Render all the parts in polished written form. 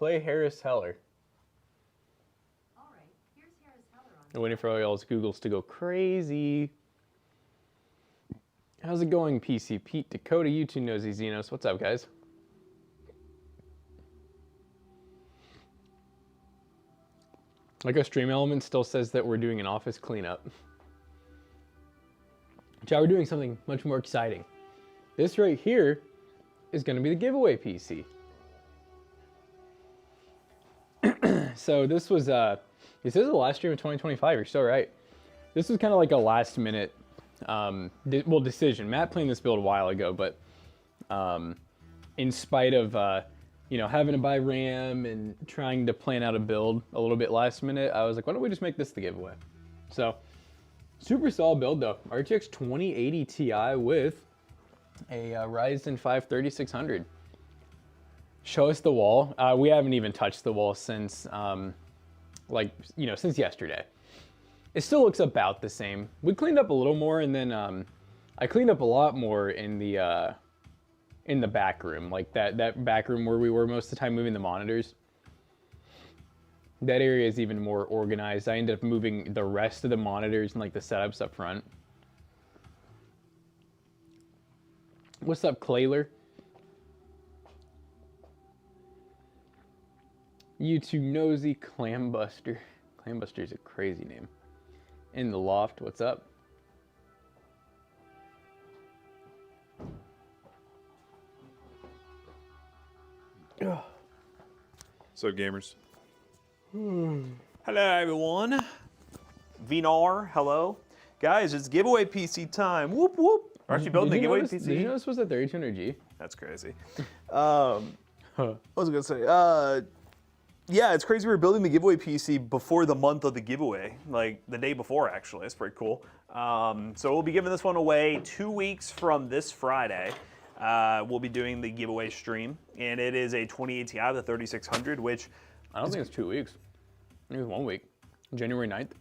Play Harris Heller. All right, here's Harris Heller on. I'm waiting for all y'all's Googles to go crazy. How's it going, PC Pete, Dakota, YouTube Nosy Xenos? What's up, guys? Like a Stream Element still says that we're doing an office cleanup. We're doing something much more exciting. This right here is going to be the giveaway PC. So this was, this is the last stream of 2025, you're so right. This was kind of like a last minute, decision. Matt planned this build a while ago, but in spite of, you know, having to buy RAM and trying to plan out a build a little bit last minute, I was like, why don't we just make this the giveaway? So, super solid build though. RTX 2080 Ti with a Ryzen 5 3600. Show us the wall. We haven't even touched the wall since, since yesterday. It still looks about the same. We cleaned up a little more, and then I cleaned up a lot more in the back room, like that back room where we were most of the time moving the monitors. That area is even more organized. I ended up moving the rest of the monitors and like the setups up front. What's up, Clayler? YouTube Nosy Clambuster. Clambuster is a crazy name. In the loft, what's up? So gamers. Hello everyone. VNAR, hello. Guys, it's giveaway PC time. Whoop whoop. Aren't you building the giveaway PC? Did you know this was a 3200G? That's crazy. What was I gonna say? Yeah, it's crazy we're building the giveaway PC before the month of the giveaway, like the day before actually. It's pretty cool. So we'll be giving this one away 2 weeks from this Friday. We'll be doing the giveaway stream, and it is a 2080 Ti, the 3600, which I don't think it's 2 weeks. I think it's 1 week. January 9th.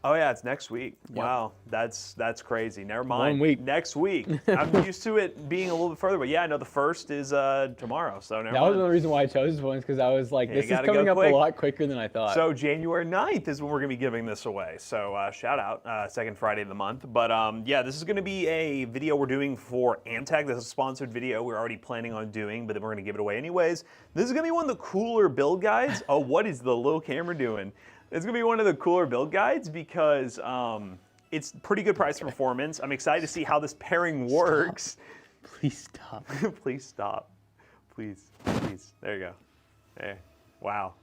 Oh yeah, it's next week. Yep. Wow, that's crazy. Never mind. 1 week. Next week. I'm used to it being a little bit further, but yeah, I know the first is tomorrow, so never That mind. was the reason why I chose this one, because I was like, this is coming up a lot quicker than I thought. So January 9th is when we're going to be giving this away. So shout out, second Friday of the month. But yeah, this is going to be a video we're doing for Amtag. This is a sponsored video we're already planning on doing, but then we're going to give it away anyways. This is going to be one of the cooler build guides. Oh, what is the little camera doing? It's going to be one of the cooler build guides because it's pretty good price performance. I'm excited to see how this pairing works. Please stop. Please stop. Please, please. There you go. Hey, wow.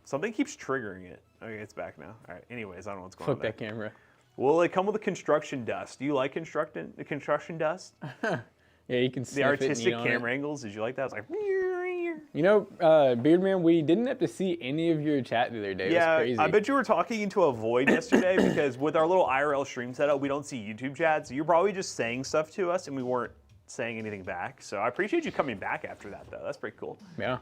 Something keeps triggering it. Okay, it's back now. All right. Anyways, I don't know what's going on there. Fuck that camera. Will it come with a construction dust? Do you like construction dust? Yeah, you can see the artistic camera angles. Did you like that? It's like. You know, Beardman, we didn't have to see any of your chat the other day. Yeah, it was crazy. I bet you were talking into a void yesterday because with our little IRL stream setup, we don't see YouTube chat. So you're probably just saying stuff to us and we weren't saying anything back. So I appreciate you coming back after that, though. That's pretty cool. Yeah.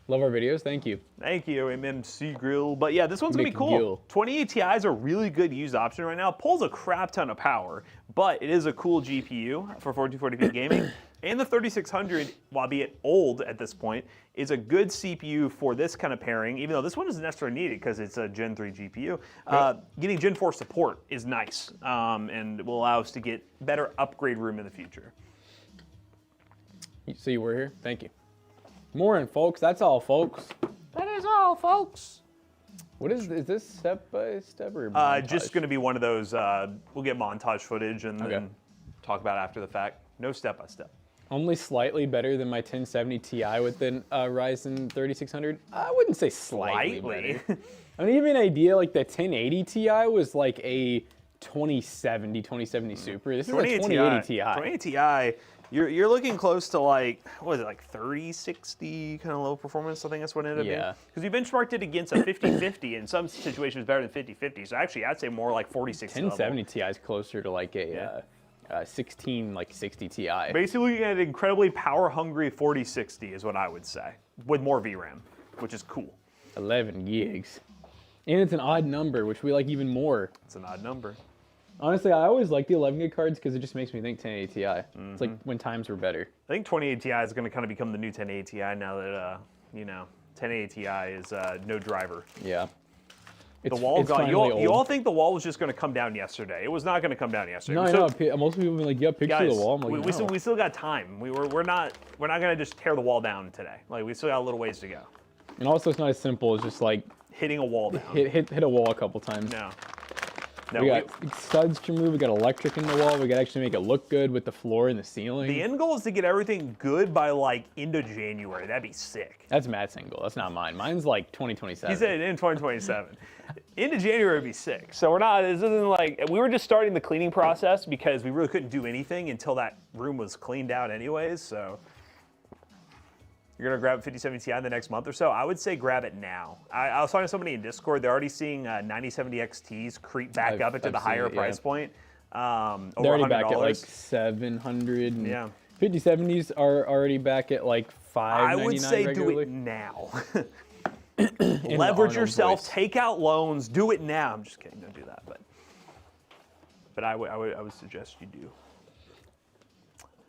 Love our videos. Thank you. Thank you, MMC Grill. But yeah, this one's going to be cool. 2080 Ti is a really good used option right now. Pulls a crap ton of power, but it is a cool GPU for 1440p gaming. And the 3600, while be it old at this point, is a good CPU for this kind of pairing, even though this one isn't necessarily needed because it's a Gen 3 GPU. Getting Gen 4 support is nice and will allow us to get better upgrade room in the future. So you were here? Thank you. Morning, folks. That's all, folks. That is all, folks. What is this step by step or montage? Just going to be one of those, we'll get montage footage and then talk about it after the fact. No step by step. Only slightly better than my 1070 Ti with the Ryzen 3600. I wouldn't say slightly better. I mean, even an idea like the 1080 Ti was like a 2070 Super. This is a 2080 Ti. 2080 Ti, you're looking close to like, what is it, like 3060 kind of low performance? I think that's what it ended up being. Because we benchmarked it against a 5050. In some situations better than 5050. So actually, I'd say more like 4060. 1070 Ti is closer to like a 1660 Ti. Basically, looking at an incredibly power-hungry 4060 is what I would say, with more VRAM, which is cool. 11 gigs. And it's an odd number, which we like even more. It's an odd number. Honestly, I always like the 11 gig cards because it just makes me think 1080 Ti. It's like when times were better. I think 2080 Ti is going to kind of become the new 1080 Ti now that, you know, 1080 Ti is no driver. Yeah. The wall gone. You all think the wall was just going to come down yesterday. It was not going to come down yesterday. No, I know. Most people have been like, yeah, picture guys, of the wall. I'm like, we still got time. We're not going to just tear the wall down today. Like, we still got a little ways to go. And also, it's not as simple as just like hitting a wall down. Hit a wall a couple times. No. We got studs to remove. We got electric in the wall. We got to actually make it look good with the floor and the ceiling. The end goal is to get everything good by like into January. That'd be sick. That's Matt's end goal. That's not mine. Mine's like 2027. He said in 2027. Into January would be sick. So we're not. This isn't like we were just starting the cleaning process because we really couldn't do anything until that room was cleaned out, anyways. So. You're gonna grab a 5070 Ti in the next month or so. I would say grab it now. I was talking to somebody in Discord. They're already seeing 9070 XTs creep back up into the higher price point. They're already back at like 700. And yeah. 5070s are already back at like 599 I would say regularly. do it now. Leverage yourself. Voice. Take out loans. Do it now. I'm just kidding. Don't do that. But I would suggest you do.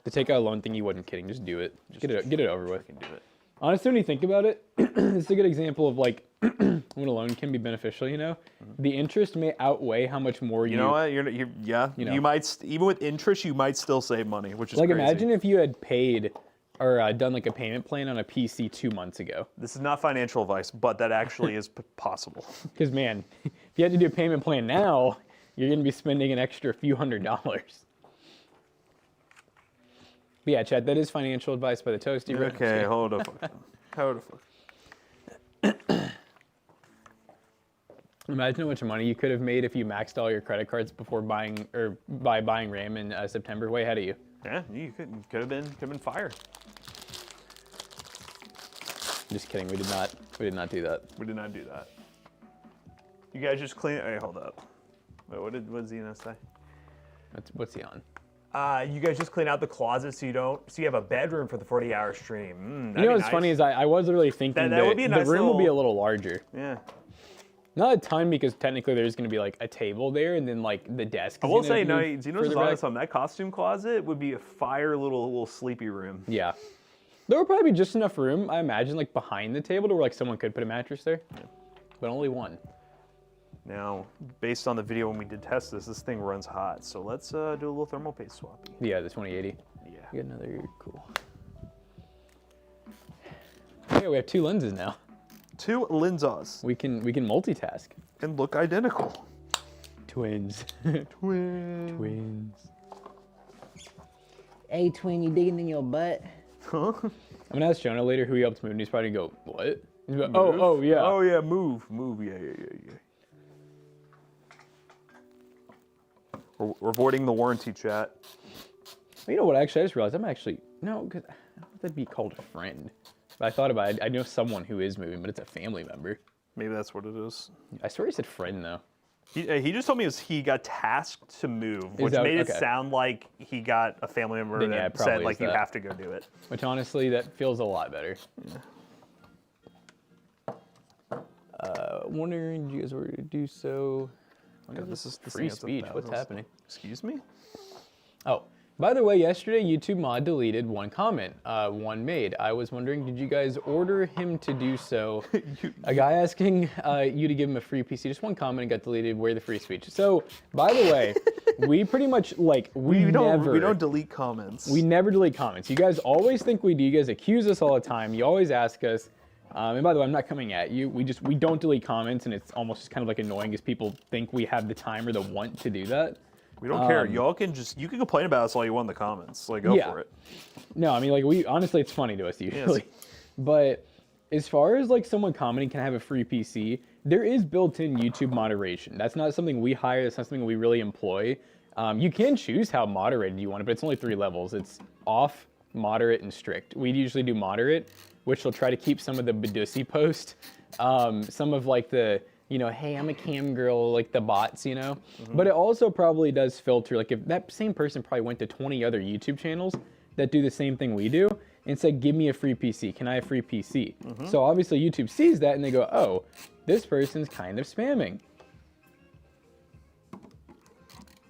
The take out a loan thing, you wasn't kidding. Just do it. Just get it over with. Do it. Honestly, when you think about it, it's a good example of like when a loan can be beneficial. You know, the interest may outweigh how much more you. You know what? You might even with interest, you might still save money, which is like crazy. Imagine if you had paid or done like a payment plan on a PC 2 months ago. This is not financial advice, but that actually is possible. Because man, if you had to do a payment plan now, you're gonna be spending an extra few $100s. But yeah, Chad, that is financial advice by the Toasty. Okay, hold the fuck. Hold the fuck. Imagine how much money you could have made if you maxed all your credit cards before buying RAM in September. Way ahead of you. Yeah, you could have been fire. Just kidding. We did not do that. We did not do that. You guys just clean. Hey, hold up. Wait, what did Zena say? What's he on? You guys just clean out the closet so you have a bedroom for the 40-hour stream. You know what's funny is I was really thinking that would be a nice the room will be a little larger. Yeah. Not a ton because technically there's going to be like a table there and then like the desk. I will say, no, Zeno's honest on that costume closet would be a fire little sleepy room. Yeah. There would probably be just enough room, I imagine, like behind the table to where like someone could put a mattress there. Yeah. But only one. Now, based on the video when we did test this thing runs hot. So let's do a little thermal paste swap. Yeah, the 2080. Yeah. Get another cool. Yeah, we have 2 lenses now. 2 lenses. We can multitask. And look identical. Twins. Twins. Hey, twin, you digging in your butt? Huh? I'm gonna ask Jonah later who he helped move, and he's probably gonna go, what? He's like, oh yeah. Oh yeah, move, yeah. We're avoiding the warranty chat. You know what? Actually, I just realized no, because I don't know if that'd be called a friend. But I thought about it. I know someone who is moving, but it's a family member. Maybe that's what it is. I swear he said friend though. He just told me he got tasked to move, which made it sound like he got a family member that said like you have to go do it. Which honestly, that feels a lot better. Yeah. Wondering, do you guys order to do so? This is free speech. What's happening? Excuse me? Oh, by the way, yesterday YouTube Mod deleted one comment one made. I was wondering, did you guys order him to do so? A guy asking you to give him a free PC. Just one comment and got deleted. Where the free speech? So, by the way, we pretty much like we don't delete comments. We never delete comments. You guys always think we do. You guys accuse us all the time. You always ask us. And by the way, I'm not coming at you. We don't delete comments, and it's almost just kind of like annoying because people think we have the time or the want to do that. We don't care. Y'all can you can complain about us all you want in the comments. Like, go for it. No, I mean, like, honestly, it's funny to us usually. Yes. But as far as like someone commenting can have a free PC, there is built-in YouTube moderation. That's not something we hire. That's not something we really employ. You can choose how moderated you want it, but it's only 3 levels. It's off, moderate, and strict. We usually do moderate, which will try to keep some of the Badussi post, some of like the, hey, I'm a cam girl, like the bots, But it also probably does filter, like if that same person probably went to 20 other YouTube channels that do the same thing we do and said, give me a free PC, can I have a free PC? So obviously YouTube sees that and they go, oh, this person's kind of spamming.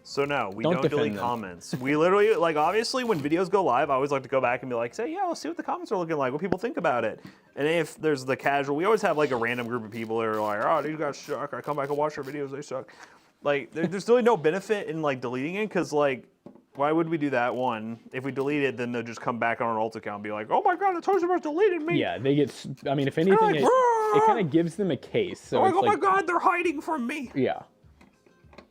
So no, we Don't don't defend delete them. comments. We literally, like, obviously when videos go live, I always like to go back and be like, say, yeah, let's see what the comments are looking like, what people think about it. And if there's the casual, we always have like a random group of people that are like, oh, these guys suck. I come back and watch their videos, they suck. Like, there's really no benefit in like deleting it, because like, why would we do that? One, if we delete it, then they'll just come back on our alt account and be like, oh my God, the Toys R Us deleted me. Yeah, they get. I mean, if anything, like, it kind of gives them a case. So Like, it's oh my like, God, they're hiding from me. yeah,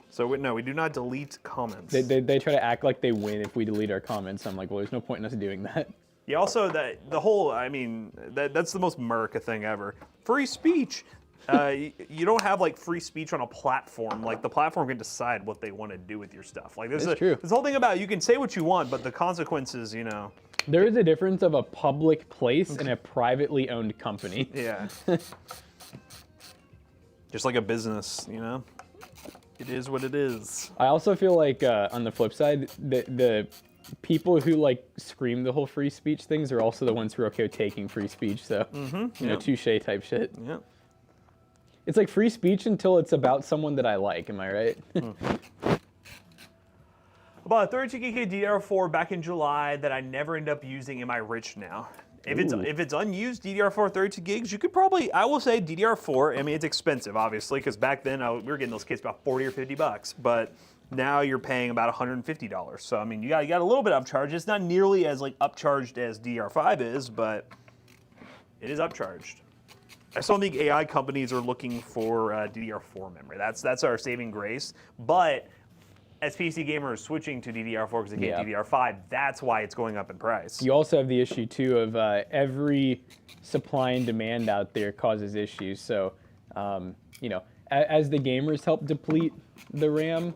So no, we do not delete comments. they try to act like they win if we delete our comments. I'm like, well, there's no point in us doing that. Yeah, also the whole, I mean, that's the most America thing ever. Free speech. You don't have like free speech on a platform. Like the platform can decide what they want to do with your stuff. Like That's true. this whole thing about you can say what you want, but the consequences, you know. There is a difference of a public place and a privately owned company. Yeah. Just like a business, you know. It is what it is. I also feel like on the flip side, the people who like scream the whole free speech things are also the ones who are okay with taking free speech. So, you know, touche type shit. Yeah. It's like free speech until it's about someone that I like. Am I right? About a 32GB DDR4 back in July that I never end up using. Am I rich now? If it's unused DDR4 32 gigs, you could probably, I will say DDR4. I mean, it's expensive, obviously, because back then we were getting those kits about 40 or 50 bucks, but now you're paying about $150. So I mean, you got a little bit upcharged. It's not nearly as like upcharged as DDR5 is, but it is upcharged. I still think AI companies are looking for DDR4 memory. That's our saving grace. But as PC gamers are switching to DDR4 because they get DDR5, that's why it's going up in price. You also have the issue too of every supply and demand out there causes issues. So, you know, as the gamers help deplete the RAM,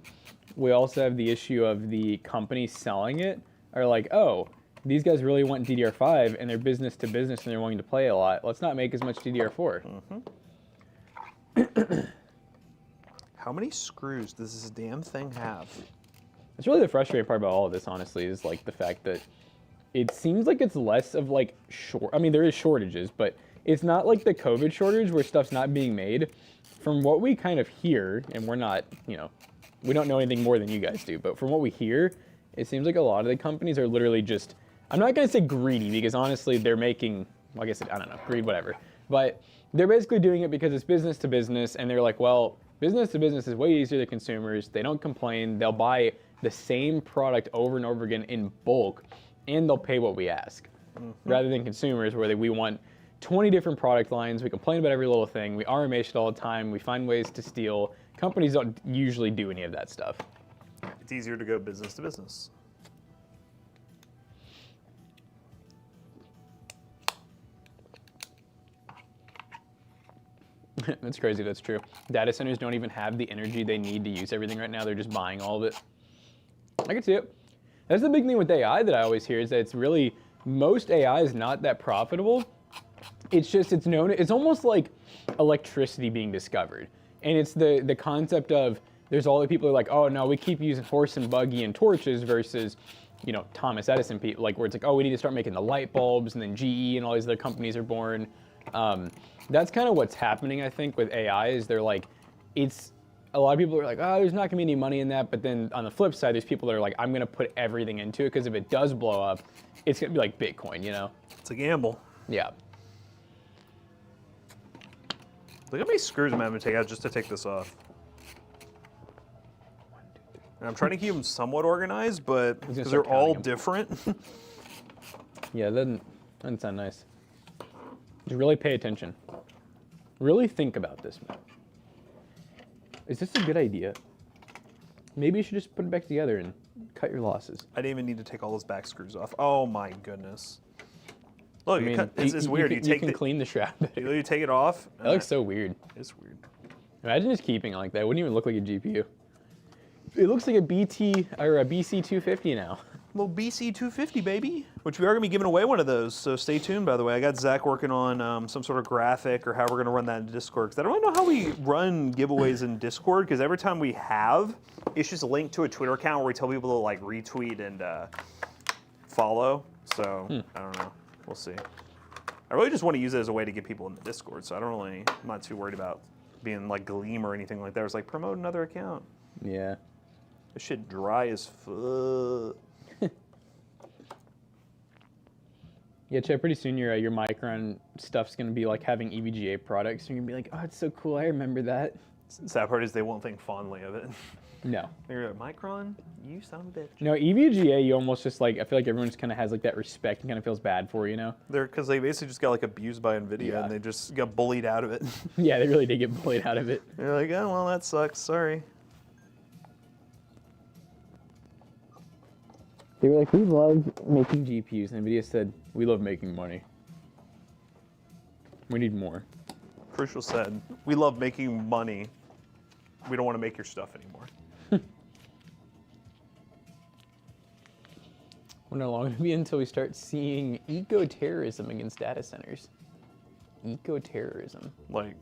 we also have the issue of the companies selling it are like, oh, these guys really want DDR5 and they're business to business and they're wanting to play a lot. Let's not make as much DDR4. How many screws does this damn thing have? That's really the frustrating part about all of this, honestly, is like the fact that it seems like it's less of like I mean, there is shortages, but it's not like the COVID shortage where stuff's not being made. From what we kind of hear, and we're not, you know, we don't know anything more than you guys do, but from what we hear, it seems like a lot of the companies are literally just, I'm not going to say greedy, because honestly, they're making, well, I guess, I don't know, greed, whatever. But they're basically doing it because it's business to business, and they're like, well, business to business is way easier to consumers. They don't complain. They'll buy the same product over and over again in bulk, and they'll pay what we ask. Rather than consumers, where we want 20 different product lines. We complain about every little thing. We RMA it all the time. We find ways to steal. Companies don't usually do any of that stuff. It's easier to go business to business. That's crazy. That's true. Data centers don't even have the energy they need to use everything right now. They're just buying all of it. I can see it. That's the big thing with AI that I always hear, is that it's really, most AI is not that profitable. It's just, it's known, it's almost like electricity being discovered. And it's the concept of, there's all the people who are like, oh no, we keep using horse and buggy and torches versus, you know, Thomas Edison people, like where it's like, oh, we need to start making the light bulbs, and then GE and all these other companies are born. That's kind of what's happening, I think, with AI, is they're like, it's, a lot of people are like, oh, there's not gonna be any money in that, but then on the flip side, there's people that are like, I'm gonna put everything into it, because if it does blow up, it's gonna be like Bitcoin, you know? It's a gamble. Yeah. Look how many screws I'm having to take out just to take this off. And I'm trying to keep them somewhat organized, but because they're all different. Yeah, that doesn't sound nice. Just really pay attention. Really think about this, man. Is this a good idea? Maybe you should just put it back together and cut your losses. I didn't even need to take all those back screws off. Oh my goodness. Look, I mean, it's weird. You can clean the strap. You take it off. That looks so weird. It's weird. Imagine just keeping it like that. It wouldn't even look like a GPU. It looks like a BT or a BC250 now. Little BC250, baby. Which we are going to be giving away one of those, so stay tuned, by the way. I got Zach working on some sort of graphic or how we're going to run that in Discord, because I don't really know how we run giveaways in Discord, because every time we have, it's just linked to a Twitter account where we tell people to like retweet and follow. So, I don't know. We'll see. I really just want to use it as a way to get people in the Discord, so I'm not too worried about being like Gleam or anything like that. It's like, promote another account. Yeah. This shit dry as fuck. Yeah, Chad, pretty soon your Micron stuff's gonna be like having EVGA products. You're gonna be like, oh, it's so cool. I remember that. Sad part is they won't think fondly of it. No. They're like, Micron, you son of a bitch. No, EVGA, you almost just like, I feel like everyone just kind of has like that respect and kind of feels bad for, you know? Because they basically just got like abused by NVIDIA and they just got bullied out of it. Yeah, they really did get bullied out of it. They're like, oh, well, that sucks. Sorry. They were like, we love making GPUs. And NVIDIA said, we love making money. We need more. Crucial said, we love making money. We don't want to make your stuff anymore. We're not long to be until we start seeing eco-terrorism against data centers. Eco-terrorism. Like,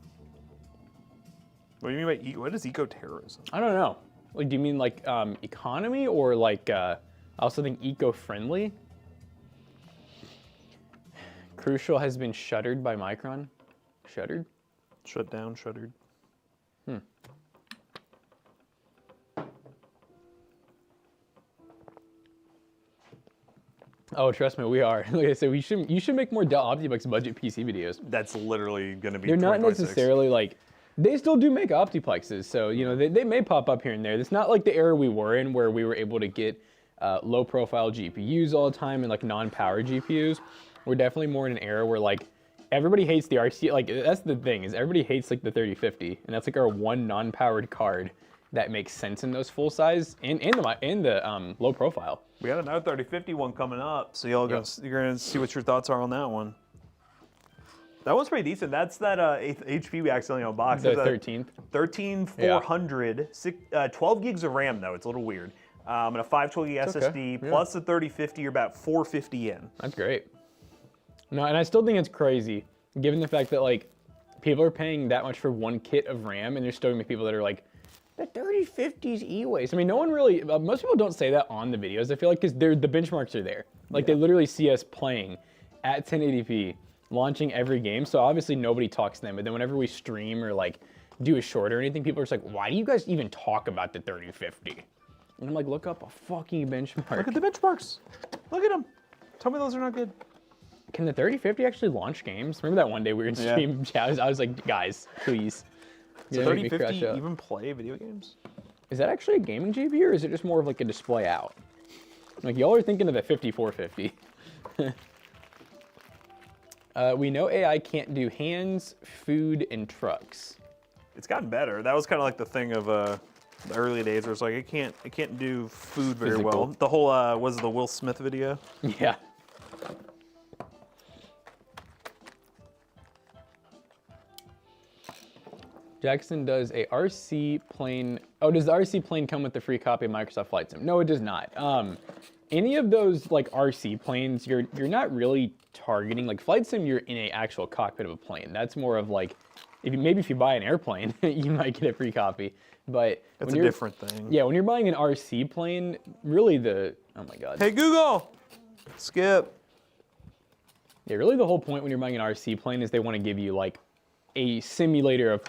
what do you mean by what is eco-terrorism? I don't know. Like, do you mean like economy or like, I also think eco-friendly? Crucial has been shuttered by Micron. Shuttered? Shut down, shuttered. Oh, trust me, we are. Like I said, you should make more Dell Optiplex budget PC videos. That's literally going to be They're not 2026. necessarily like, they still do make Optiplexes, so you know they may pop up here and there. It's not like the era we were in where we were able to get low profile GPUs all the time and like non-power GPUs. We're definitely more in an era where like everybody hates the RC, like that's the thing is everybody hates like the 3050, and that's like our one non-powered card that makes sense in those full size and the low profile. We got another 3050 one coming up, so you're gonna see what your thoughts are on that one. That one's pretty decent. That's that HP we accidentally unboxed. The 13th. 13400, 12 gigs of RAM though. It's a little weird. And a 512 gig SSD plus the 3050. You're about 450 in. That's great. No, and I still think it's crazy, given the fact that like people are paying that much for one kit of RAM, and there's still gonna be people that are like, the 3050's E-waste. I mean, no one really, most people don't say that on the videos, I feel like, because the benchmarks are there. Like, they literally see us playing at 1080p, launching every game, so obviously nobody talks to them, but then whenever we stream or, like, do a short or anything, people are just like, why do you guys even talk about the 3050? And I'm like, look up a fucking benchmark. Look at the benchmarks. Look at them. Tell me those are not good. Can the 3050 actually launch games? Remember that one day we were in stream? Yeah. I was like, guys, please. Does 3050 even play video games? Is that actually a gaming GPU, or is it just more of like a display out? Like, y'all are thinking of the 5450. We know AI can't do hands, food, and trucks. It's gotten better. That was kind of like the thing of the early days where it's like, it can't do food very well. The whole, was it the Will Smith video? Yeah. Jackson does a RC plane. Oh, does the RC plane come with the free copy of Microsoft Flight Sim? No, it does not. Any of those like RC planes, you're not really targeting. Like Flight Sim, you're in an actual cockpit of a plane. That's more of like, maybe if you buy an airplane, you might get a free copy. But it's a different thing. Yeah, when you're buying an RC plane, really oh my God. Hey Google, skip. Yeah, really the whole point when you're buying an RC plane is they want to give you like a simulator of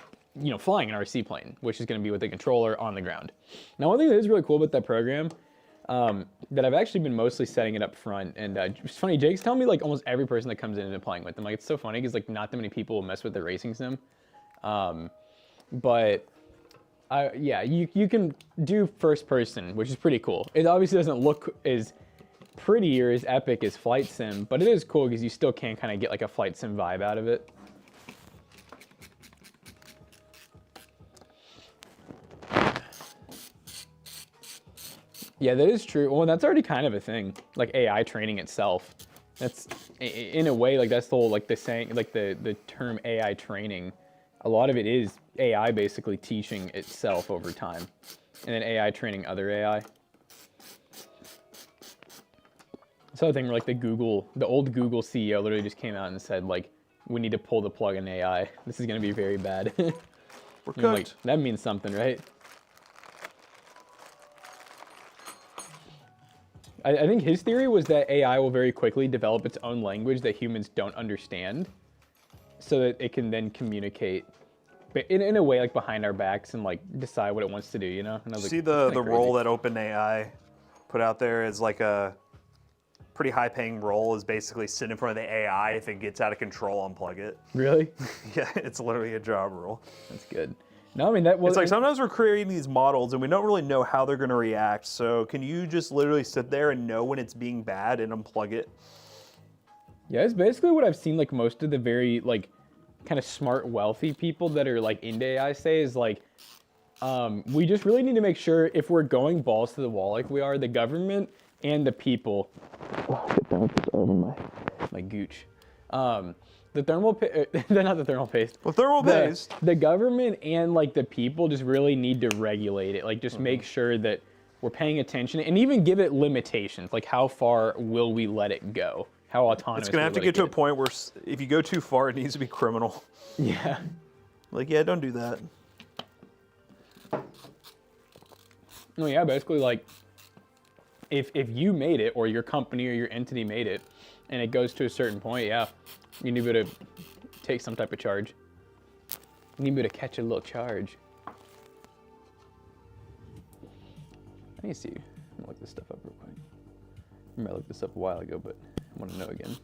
flying an RC plane, which is going to be with a controller on the ground. Now, one thing that is really cool about that program, that I've actually been mostly setting it up front, and it's funny, Jake's telling me like almost every person that comes in and playing with them. Like, it's so funny because like not that many people will mess with the racing sim. But yeah, you can do first person, which is pretty cool. It obviously doesn't look as pretty or as epic as Flight Sim, but it is cool because you still can kind of get like a Flight Sim vibe out of it. Yeah, that is true. Well, that's already kind of a thing, like AI training itself. That's, in a way, like that's the whole, like the saying, like the term AI training. A lot of it is AI basically teaching itself over time, and then AI training other AI. This other thing where like the old Google CEO literally just came out and said like, we need to pull the plug on AI. This is gonna be very bad. We're cooked. Like, that means something, right? I think his theory was that AI will very quickly develop its own language that humans don't understand, so that it can then communicate in a way, like behind our backs and like decide what it wants to do, you know? And I was See like, the "That's kinda role crazy." that OpenAI put out there is like a pretty high-paying role is basically sit in front of the AI. If it gets out of control, unplug it. Really? Yeah, it's literally a job role. That's good. No, I mean that was It's like sometimes we're creating these models and we don't really know how they're going to react. So can you just literally sit there and know when it's being bad and unplug it? Yeah, it's basically what I've seen. Like most of the very like kind of smart, wealthy people that are like into AI say is like, we just really need to make sure if we're going balls to the wall like we are, the government and the people. Oh, get down with this over my gooch. The thermal, not the thermal paste. Well, thermal paste. The government and like the people just really need to regulate it. Like just make sure that we're paying attention and even give it limitations. Like how far will we let it go? How autonomous? It's gonna have to get to a point where if you go too far, it needs to be criminal. Yeah. Like, yeah, don't do that. No, yeah, basically like if you made it or your company or your entity made it and it goes to a certain point, yeah, you need to take some type of charge. You need to catch a little charge. Let me see. I'm gonna look this stuff up real quick. I remember I looked this up a while ago, but I want to know again.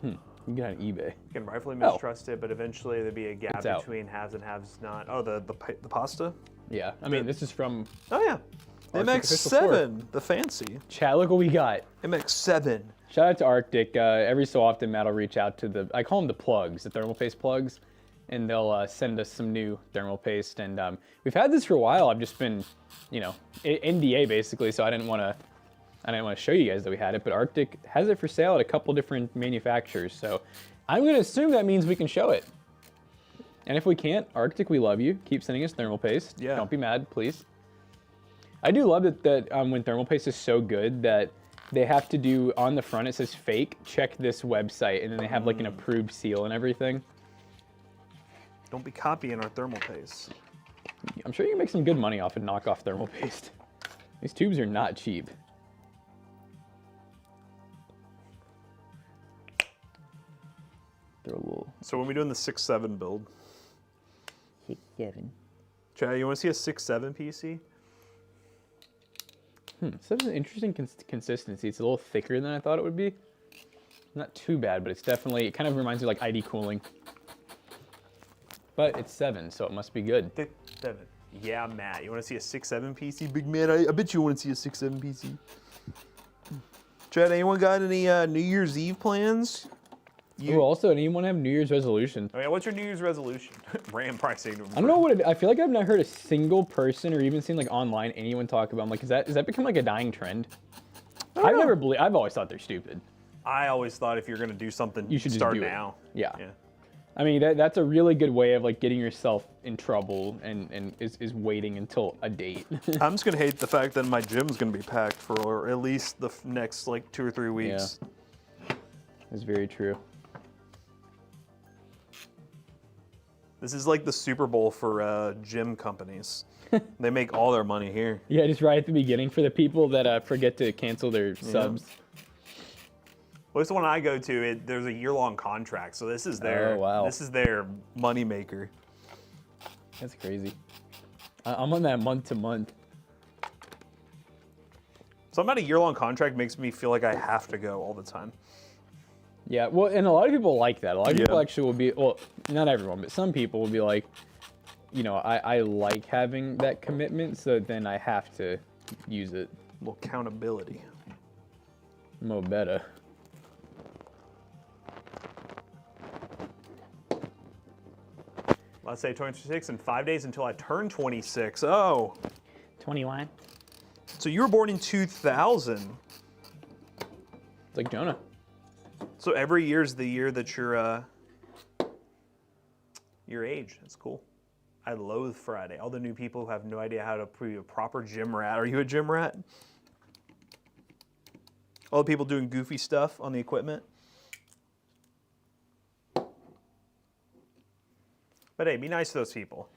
You can get it on eBay. You can rightfully mistrust it, but eventually there'd be a gap It's out. between haves and haves not. Oh, the pasta? Yeah, I mean, this is from Oh, yeah. The Arctic Official MX-7, the fancy. Chad. Look what we got. MX-7. Shout out to Arctic. Every so often, Matt will reach out to I call them the plugs, the thermal paste plugs, and they'll send us some new thermal paste. And we've had this for a while. I've just been, NDA basically, so I didn't want to show you guys that we had it. But Arctic has it for sale at a couple different manufacturers. So I'm going to assume that means we can show it. And if we can't, Arctic, we love you. Keep sending us thermal paste. Yeah. Don't be mad, please. I do love that when thermal paste is so good that they have to do on the front, it says fake, check this website, and then they have like an approved seal and everything. Don't be copying our thermal paste. I'm sure you can make some good money off of knockoff thermal paste. These tubes are not cheap. They're a little... So when we doing the 6.7 build, 6.7. Chad, you want to see a 6.7 PC? So it's an interesting consistency. It's a little thicker than I thought it would be. Not too bad, but it's definitely, it kind of reminds me of like ID cooling. But it's 7, so it must be good. 6.7. Yeah, Matt, you want to see a 6.7 PC? Big man, I bet you want to see a 6.7 PC. Chad, anyone got any New Year's Eve plans? Oh, also, anyone have New Year's resolution? Oh yeah, what's your New Year's resolution? RAM pricing. I don't know what I feel like I've not heard a single person or even seen like online anyone talk about. I'm like, is that become like a dying trend? I've always thought they're stupid. I always thought if you're gonna do something, You should just start do it. now. Yeah. Yeah. I mean, that's a really good way of like getting yourself in trouble and is waiting until a date. I'm just gonna hate the fact that my gym's gonna be packed for at least the next like 2 or 3 weeks. That's very true. This is like the Super Bowl for gym companies. They make all their money here. Yeah, just right at the beginning for the people that forget to cancel their subs. Well, this one I go to, there's a year-long contract, so this is their this is their money maker. That's crazy. I'm on that month to month. Something about a year-long contract makes me feel like I have to go all the time. Yeah, well, and a lot of people like that. A lot of people Yeah. actually will be, well, not everyone, but some people will be like, I like having that commitment, so then I have to use it. A little accountability. Mo better. Let's say 26 in 5 days until I turn 26. Oh, 21. so you were born in 2000. It's like Jonah. So every year's the year that you're your age. That's cool. I loathe Friday. All the new people who have no idea how to be a proper gym rat. Are you a gym rat? All the people doing goofy stuff on the equipment. But hey, be nice to those people.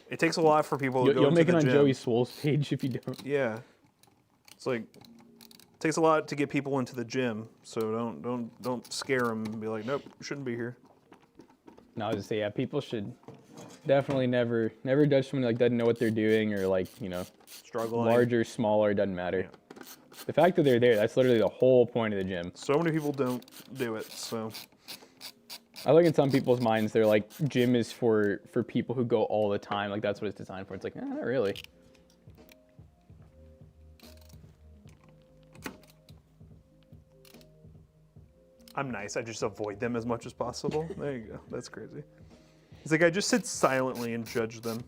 It takes a lot for people to go You'll into make it the on gym. Joey Swole's page if you don't. Yeah. It's like, takes a lot to get people into the gym, so don't scare them and be like, nope, you shouldn't be here. No, I was just say, yeah, people should definitely never judge someone like doesn't know what they're doing or like, you know, Struggling. larger, smaller, doesn't matter. Yeah. The fact that they're there, that's literally the whole point of the gym. So many people don't do it, so. I look in some people's minds, they're like, gym is for people who go all the time. Like, that's what it's designed for. It's like, not really. I'm nice. I just avoid them as much as possible. There you go. That's crazy. It's like I just sit silently and judge them.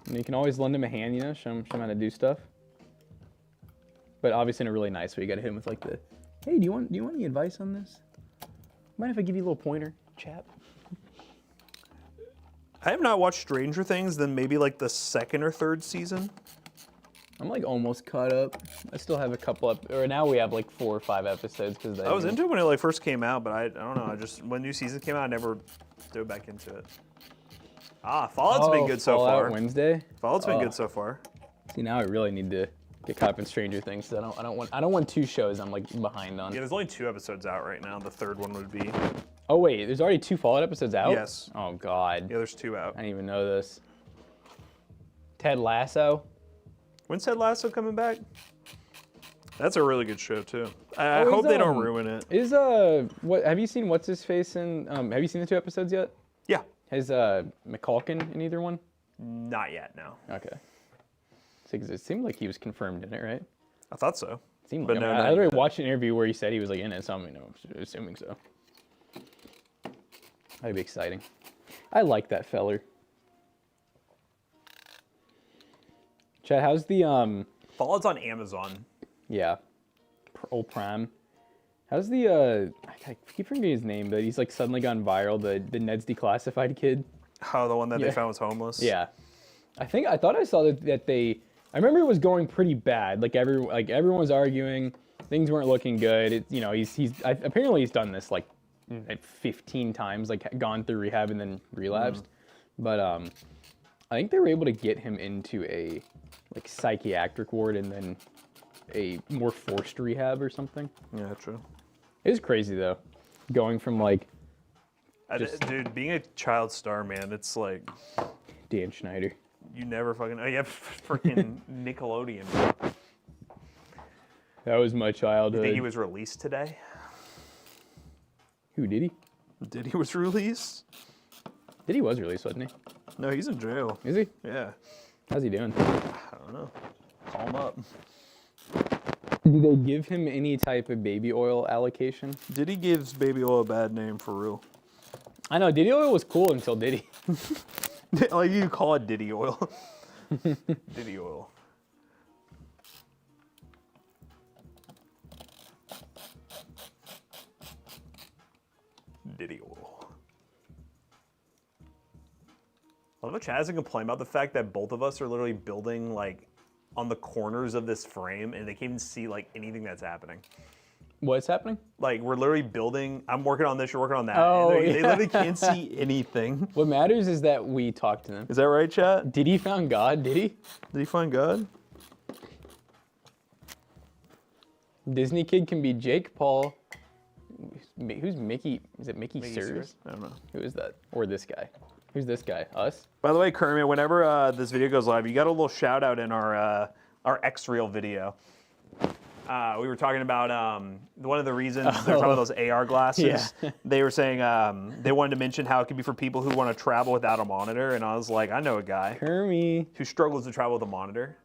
And you can always lend them a hand, you know, show them how to do stuff. But obviously in a really nice way. You got to hit him with like the, hey, do you want any advice on this? Mind if I give you a little pointer, chap? I have not watched Stranger Things than maybe like the second or third season. I'm like almost caught up. I still have a couple up, or now we have like 4 or 5 episodes because I was into it when it like first came out, but I don't know. I just when new season came out, I never dove back into it. Fallout's been good so Fallout far. Wednesday. Fallout's been good so far. See, now I really need to get caught up in Stranger Things. I don't want 2 shows I'm like behind on. Yeah, there's only 2 episodes out right now. The third one would be. Oh wait, there's already 2 Fallout episodes out? Yes. Oh god. Yeah, there's 2 out. I didn't even know this. Ted Lasso. When's Ted Lasso coming back? That's a really good show too. I hope they don't ruin it. Is what have you seen? What's his face in? Have you seen the 2 episodes yet? Yeah. Has McCulkin in either one? Not yet, no. Okay. It seemed like he was confirmed in it, right? I thought so. Seemed But like. no, I not literally yet. watched an interview where he said he was like in it, so I'm assuming so. That'd be exciting. I like that feller. Chad, how's the Fallout's on Amazon. Yeah, old Prime. How's the I keep forgetting his name, but he's like suddenly gone viral. The Ned's Declassified kid. Oh, the one that they Yeah. found was homeless. Yeah, I thought I saw that they. I remember it was going pretty bad. Like everyone was arguing, things weren't looking good. Apparently he's done this like 15 times, like gone through rehab and then relapsed. But I think they were able to get him into a like psychiatric ward and then a more forced rehab or something. Yeah, true. It was crazy though, going from like Dude, being a child star, man, it's like Dan Schneider. you never fucking. Oh yeah, freaking Nickelodeon. That was my You childhood. think he was released today? Who did he? Did he was released? He was released, wasn't he? No, he's in jail. Is he? Yeah. How's he doing? I don't know. Call him up. Do they give him any type of baby oil allocation? Diddy gives baby oil a bad name for real. I know Diddy oil was cool until Diddy. Like you call it Diddy oil. Diddy oil. Diddy oil. I love how Chad hasn't complained about the fact that both of us are literally building like on the corners of this frame and they can't even see like anything that's happening. What's happening? Like we're literally building, I'm working on this, you're working on that. Oh, and they yeah. literally can't see anything. What matters is that we talk to them. Is that right, chat? Did he found God? Did he? Did he find God? Disney kid can be Jake Paul. Who's Mickey? Is it Mickey Sears? I don't know. Who is that? Or this guy? Who's this guy? Us? By the way, Kermit, whenever this video goes live, you got a little shout out in our X-Reel video. We were talking about one of the reasons they're talking about those AR glasses. Yeah. They were saying they wanted to mention how it could be for people who want to travel without a monitor, and I was like, I know a guy Kermie. who struggles to travel with a monitor.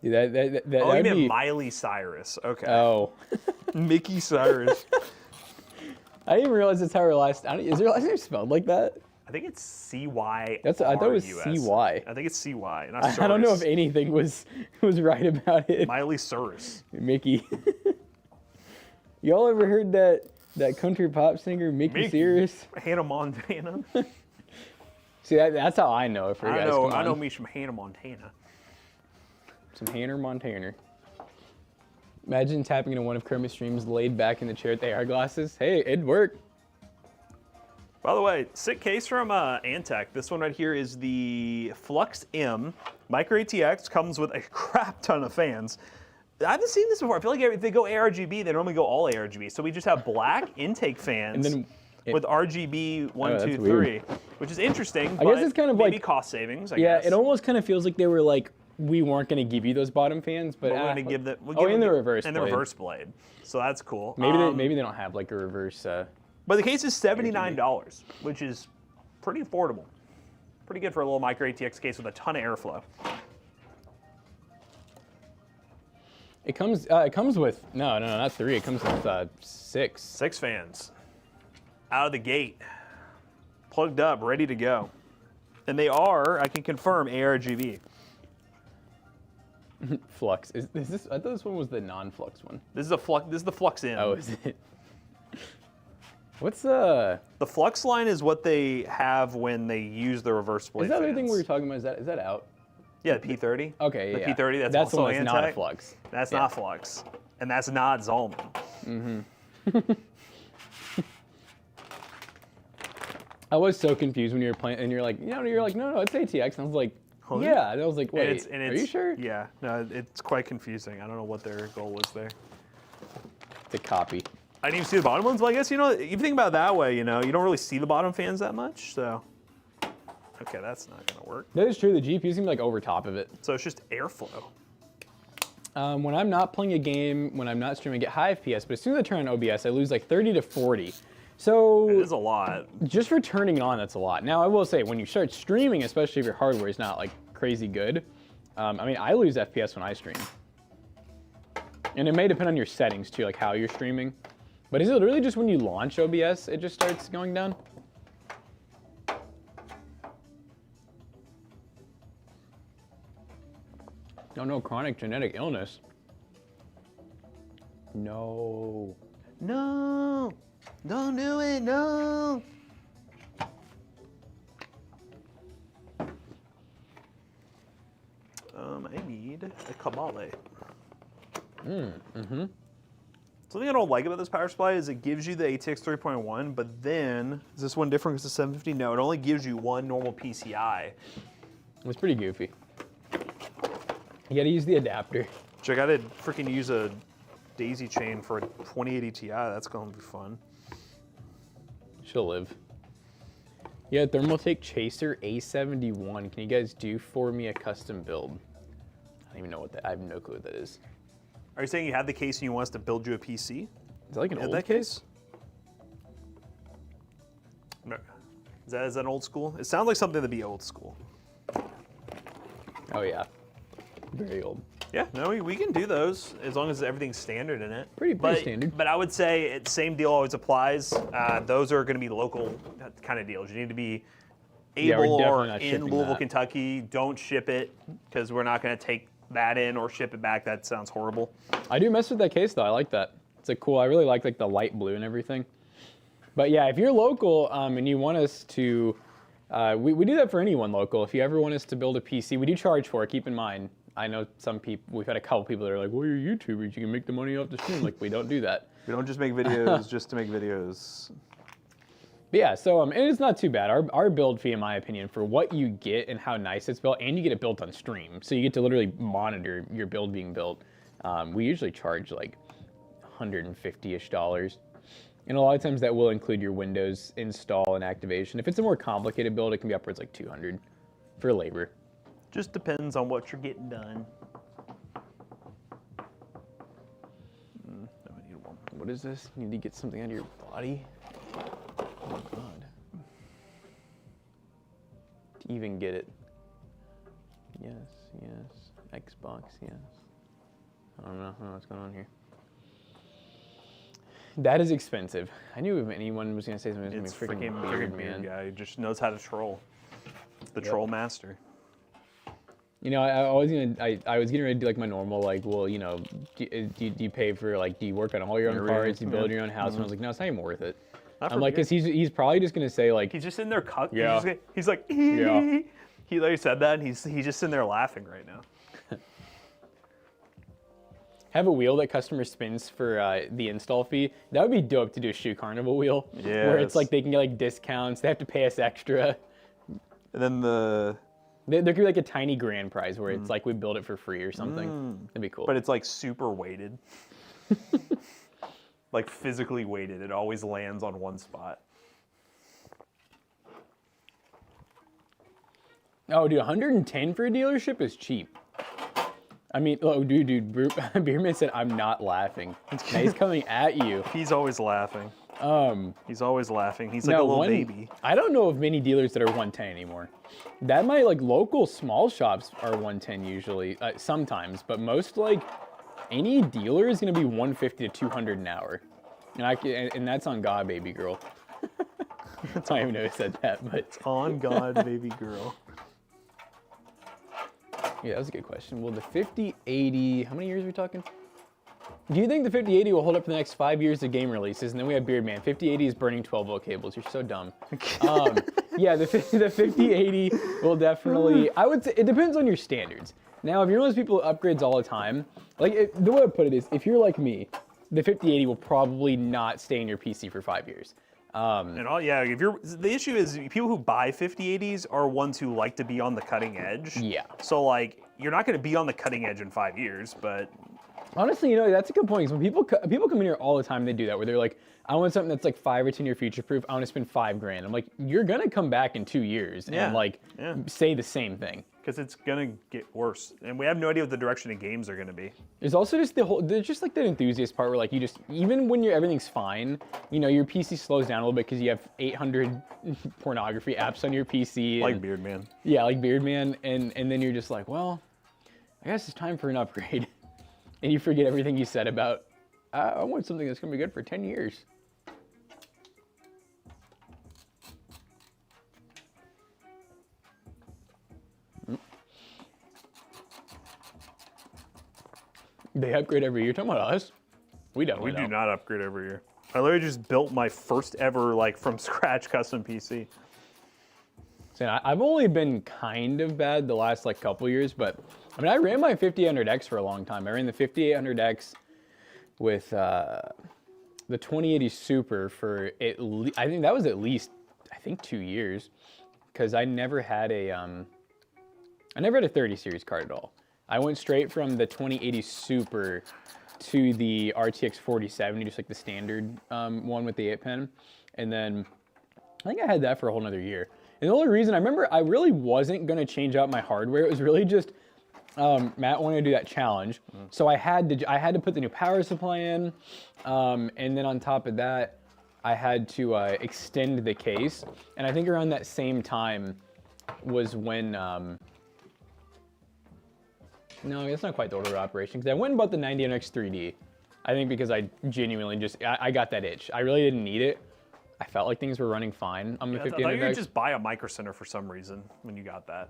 Dude, that Oh, you that'd meant be... Miley Cyrus. Okay. Oh. Mickey Cyrus. I didn't even realize that's how her last... Is her last name spelled like that? I think it's C-Y. I thought it was C-Y. I think it's C-Y. Not I don't know if Cyrus. anything was right about it. Miley Cyrus. Mickey. Y'all ever heard that country pop singer Mickey Sears? Hannah Montana. See, that's how I know it for you guys. Come I know on. me from Hannah Montana. Some Hannah Montana. Imagine tapping into one of Kermit's streams laid back in the chair with AR glasses. Hey, it'd work. By the way, sick case from Antec. This one right here is the Flux M. Micro ATX comes with a crap ton of fans. I haven't seen this before. I feel like if they go ARGB, they normally go all ARGB. So we just have black intake fans And then with RGB 1, that's 2, 3, weird. which is interesting. I guess it's kind of maybe like cost savings. I yeah, guess. it almost kind of feels like they were like, we weren't going to give you those bottom fans, but We're going to give the and the reverse and blade. the reverse blade. So that's cool. Maybe they don't have like a reverse. But the case is $79, which is pretty affordable. Pretty good for a little micro ATX case with a ton of airflow. It comes with no, not 3. It comes with 6. 6 fans out of the gate, plugged up, ready to go. And they are, I can confirm, ARGB. Flux. Is this? I thought this one was the non-flux one. This is a flux. This is the Flux M. Oh, is it? What's The Flux line is what they have when they use the reverse blade. Is that other fans. thing we were talking about? Is that out? Yeah, the P30. Okay, the yeah. P30. That's the also one that's not a Antec. flux. That's Yeah. not Flux, and that's not Zalman. I was so confused when you were playing, and you're like, no, it's ATX, and I was like, yeah, and I was like, wait, are you sure? Yeah, no, it's quite confusing. I don't know what their goal was there. It's a copy. I didn't even see the bottom ones, but I guess, if you think about it that way, you don't really see the bottom fans that much, so. Okay, that's not gonna work. That is true. The GPU's gonna be like over top of it. So it's just airflow. When I'm not playing a game, when I'm not streaming, I get high FPS, but as soon as I turn on OBS, I lose like 30 to 40. So It is a lot. just for turning it on, that's a lot. Now, I will say, when you start streaming, especially if your hardware is not like crazy good, I lose FPS when I stream. And it may depend on your settings too, like how you're streaming. But is it really just when you launch OBS, it just starts going down? Oh no, chronic genetic illness. No. No, don't do it, no. I need a Kabale. Something I don't like about this power supply is it gives you the ATX 3.1, but then, is this one different because it's 750? No, it only gives you one normal PCI. It's pretty goofy. You gotta use the adapter. Which I gotta freaking use a daisy chain for a 2080 Ti. That's gonna be fun. She'll live. Yeah, Thermaltake Chaser A71. Can you guys do for me a custom build? I don't even know what that. I have no clue what that is. Are you saying you have the case and you want us to build you a PC? Is that like an In old that case? No. Is that an old school? It sounds like something that'd be old school. Oh yeah, very old. Yeah, no, we can do those as long as everything's standard in it. Pretty standard. But I would say same deal always applies. Those are going to be local kind of deals. You need to be Yeah, we're able definitely or not in shipping Louisville, that. Kentucky. Don't ship it because we're not going to take that in or ship it back. That sounds horrible. I do mess with that case though. I like that. It's a cool. I really like the light blue and everything. But yeah, if you're local and you want us to, we do that for anyone local. If you ever want us to build a PC, we do charge for it. Keep in mind. I know some people. We've had a couple people that are like, "Well, you're YouTubers. You can make the money off the stream." Like, we don't do that. We don't just make videos just to make videos. But yeah, so and it's not too bad. Our build fee, in my opinion, for what you get and how nice it's built, and you get it built on stream, so you get to literally monitor your build being built. We usually charge like $150-ish, and a lot of times that will include your Windows install and activation. If it's a more complicated build, it can be upwards like $200 for labor. Just depends on what you're getting done. No, I need one. What is this? You need to get something out of your body? Oh my god. To even get it. Yes, yes. Xbox, yes. I don't know what's going on here. That is expensive. I knew if anyone was going to say something, it was It's going to be freaking weird, man. guy who just knows how to troll. The troll master. You know, I was getting ready to do like my normal, like, well, you know, do you pay for, like, do you work on all your own parts, do you build your own house? And I was like, no, it's not even worth it. I'm like, because he's probably just going to say, like, He's just in there Yeah. He's like, Yeah. He literally said that, and he's just in there laughing right now. have a wheel that customer spins for the install fee. That would be dope to do a Shoe Carnival wheel. Yeah. Where it's like they can get like discounts. They have to pay us extra. And then There could be like a tiny grand prize where it's like we build it for free or something. That'd be cool. but it's like super weighted. Like physically weighted. It always lands on one spot. Oh, dude, 110 for a dealership is cheap. I mean, oh, dude, Beerman said, I'm not laughing. Now he's coming at you. He's always laughing. He's always laughing. He's like a little baby. I don't know of many dealers that are 110 anymore. That might, like, local small shops are 110 usually, sometimes, but most, like, any dealer is going to be 150 to 200 an hour. And that's on God, baby girl. I don't even know who said that, but. It's on God, baby girl. Yeah, that was a good question. Well, the 5080, how many years are we talking? Do you think the 5080 will hold up for the next 5 years of game releases? And then we have Beardman. 5080 is burning 12-volt cables. You're so dumb. Yeah, the 5080 will definitely, I would say, it depends on your standards. Now, if you're one of those people who upgrades all the time, like, the way I put it is, if you're like me, the 5080 will probably not stay in your PC for 5 years. And the issue is people who buy 5080s are ones who like to be on the cutting edge. Yeah. So like you're not going to be on the cutting edge in 5 years, but honestly, you know, that's a good point. Because when people come in here all the time, they do that where they're like, I want something that's like 5 or 10 year future proof. I want to spend $5 grand. I'm like, you're gonna come back in 2 years and like say the same thing. Because it's gonna get worse, and we have no idea what the direction of games are gonna be. There's also just there's just like that enthusiast part where like you just, even when everything's fine, you know, your PC slows down a little bit because you have 800 pornography apps on your PC. Like Beardman. Yeah, like Beardman, and then you're just like, well, I guess it's time for an upgrade, and you forget everything you said about, I want something that's gonna be good for 10 years. They upgrade every year. You're talking about us? We don't. We do not upgrade every year. I literally just built my first ever, like, from scratch custom PC. So I've only been kind of bad the last, like, couple years, but, I mean, I ran my 5800X for a long time. I ran the 5800X with the 2080 Super for, I think that was at least, 2 years, because I never had a 30 series card at all. I went straight from the 2080 Super to the RTX 4070, just like the standard one with the 8-pin. And then I think I had that for a whole nother year. And the only reason, I remember I really wasn't gonna change out my hardware. It was really just, Matt wanted to do that challenge. So I had to put the new power supply in. And then on top of that, I had to extend the case. And I think around that same time was when, no, it's not quite the order of operation, because I went and bought the 90NX 3D. I think because I genuinely just, I got that itch. I really didn't need it. I felt like things were running fine on the 50NX. I thought you would just buy a Micro Center for some reason when you got that.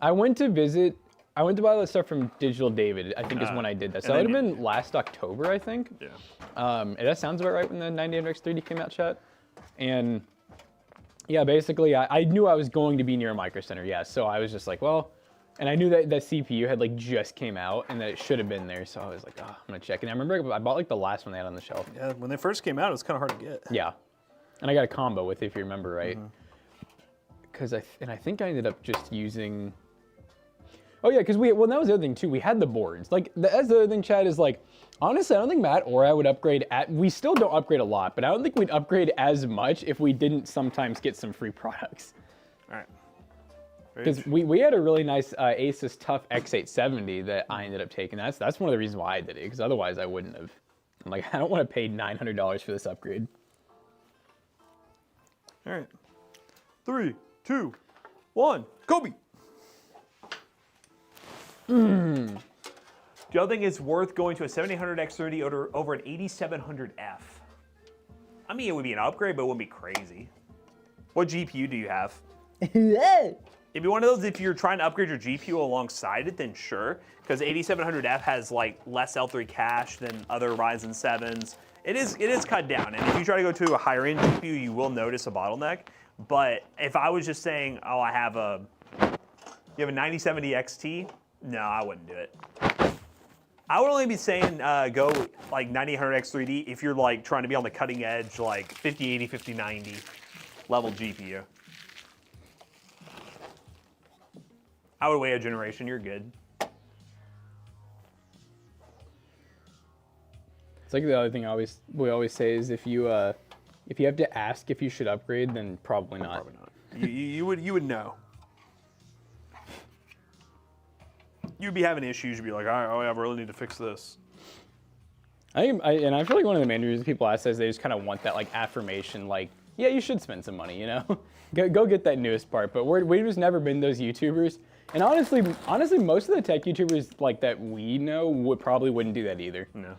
I went to buy that stuff from Digital David, I think is when I did that. So that would have been last October, I think. Yeah. And that sounds about right when the 90NX 3D came out, chat. And yeah, basically, I knew I was going to be near a Micro Center, yes. So I was just like, well, and I knew that CPU had like just came out and that it should have been there. So I was like, oh, I'm gonna check. And I remember I bought like the last one they had on the shelf. Yeah, when they first came out, it was kind of hard to get. Yeah. And I got a combo with it, if you remember, right? Because I think I ended up just using, oh yeah, because that was the other thing too. We had the boards. Like, that's the other thing, Chad, is like, honestly, I don't think Matt or I would upgrade we still don't upgrade a lot, but I don't think we'd upgrade as much if we didn't sometimes get some free products. All right. Because we had a really nice Asus Tough X870 that I ended up taking. That's one of the reasons why I did it, because otherwise I wouldn't have. I'm like, I don't want to pay $900 for this upgrade. All right. 3, 2, 1, Kobe. Do y'all think it's worth going to a 7800X30 over an 8700F? I mean, it would be an upgrade, but it wouldn't be crazy. What GPU do you have? It'd be one of those, if you're trying to upgrade your GPU alongside it, then sure. Because 8700F has like less L3 cache than other Ryzen 7s. It is cut down. And if you try to go to a higher end GPU, you will notice a bottleneck. But if I was just saying, oh, you have a 9070 XT, no, I wouldn't do it. I would only be saying go like 9800X 3D if you're like trying to be on the cutting edge, like 5080, 5090 level GPU. I would wait a generation. You're good. It's like the other thing we always say is if you have to ask if you should upgrade, then probably not. Probably not. You would know. You'd be having issues. You'd be like, oh, I really need to fix this. I feel like one of the main reasons people ask is they just kind of want that like affirmation, like, yeah, you should spend some money, you know, go get that newest part. But we've just never been those YouTubers, and honestly, most of the tech YouTubers like that we know probably wouldn't do that either. No.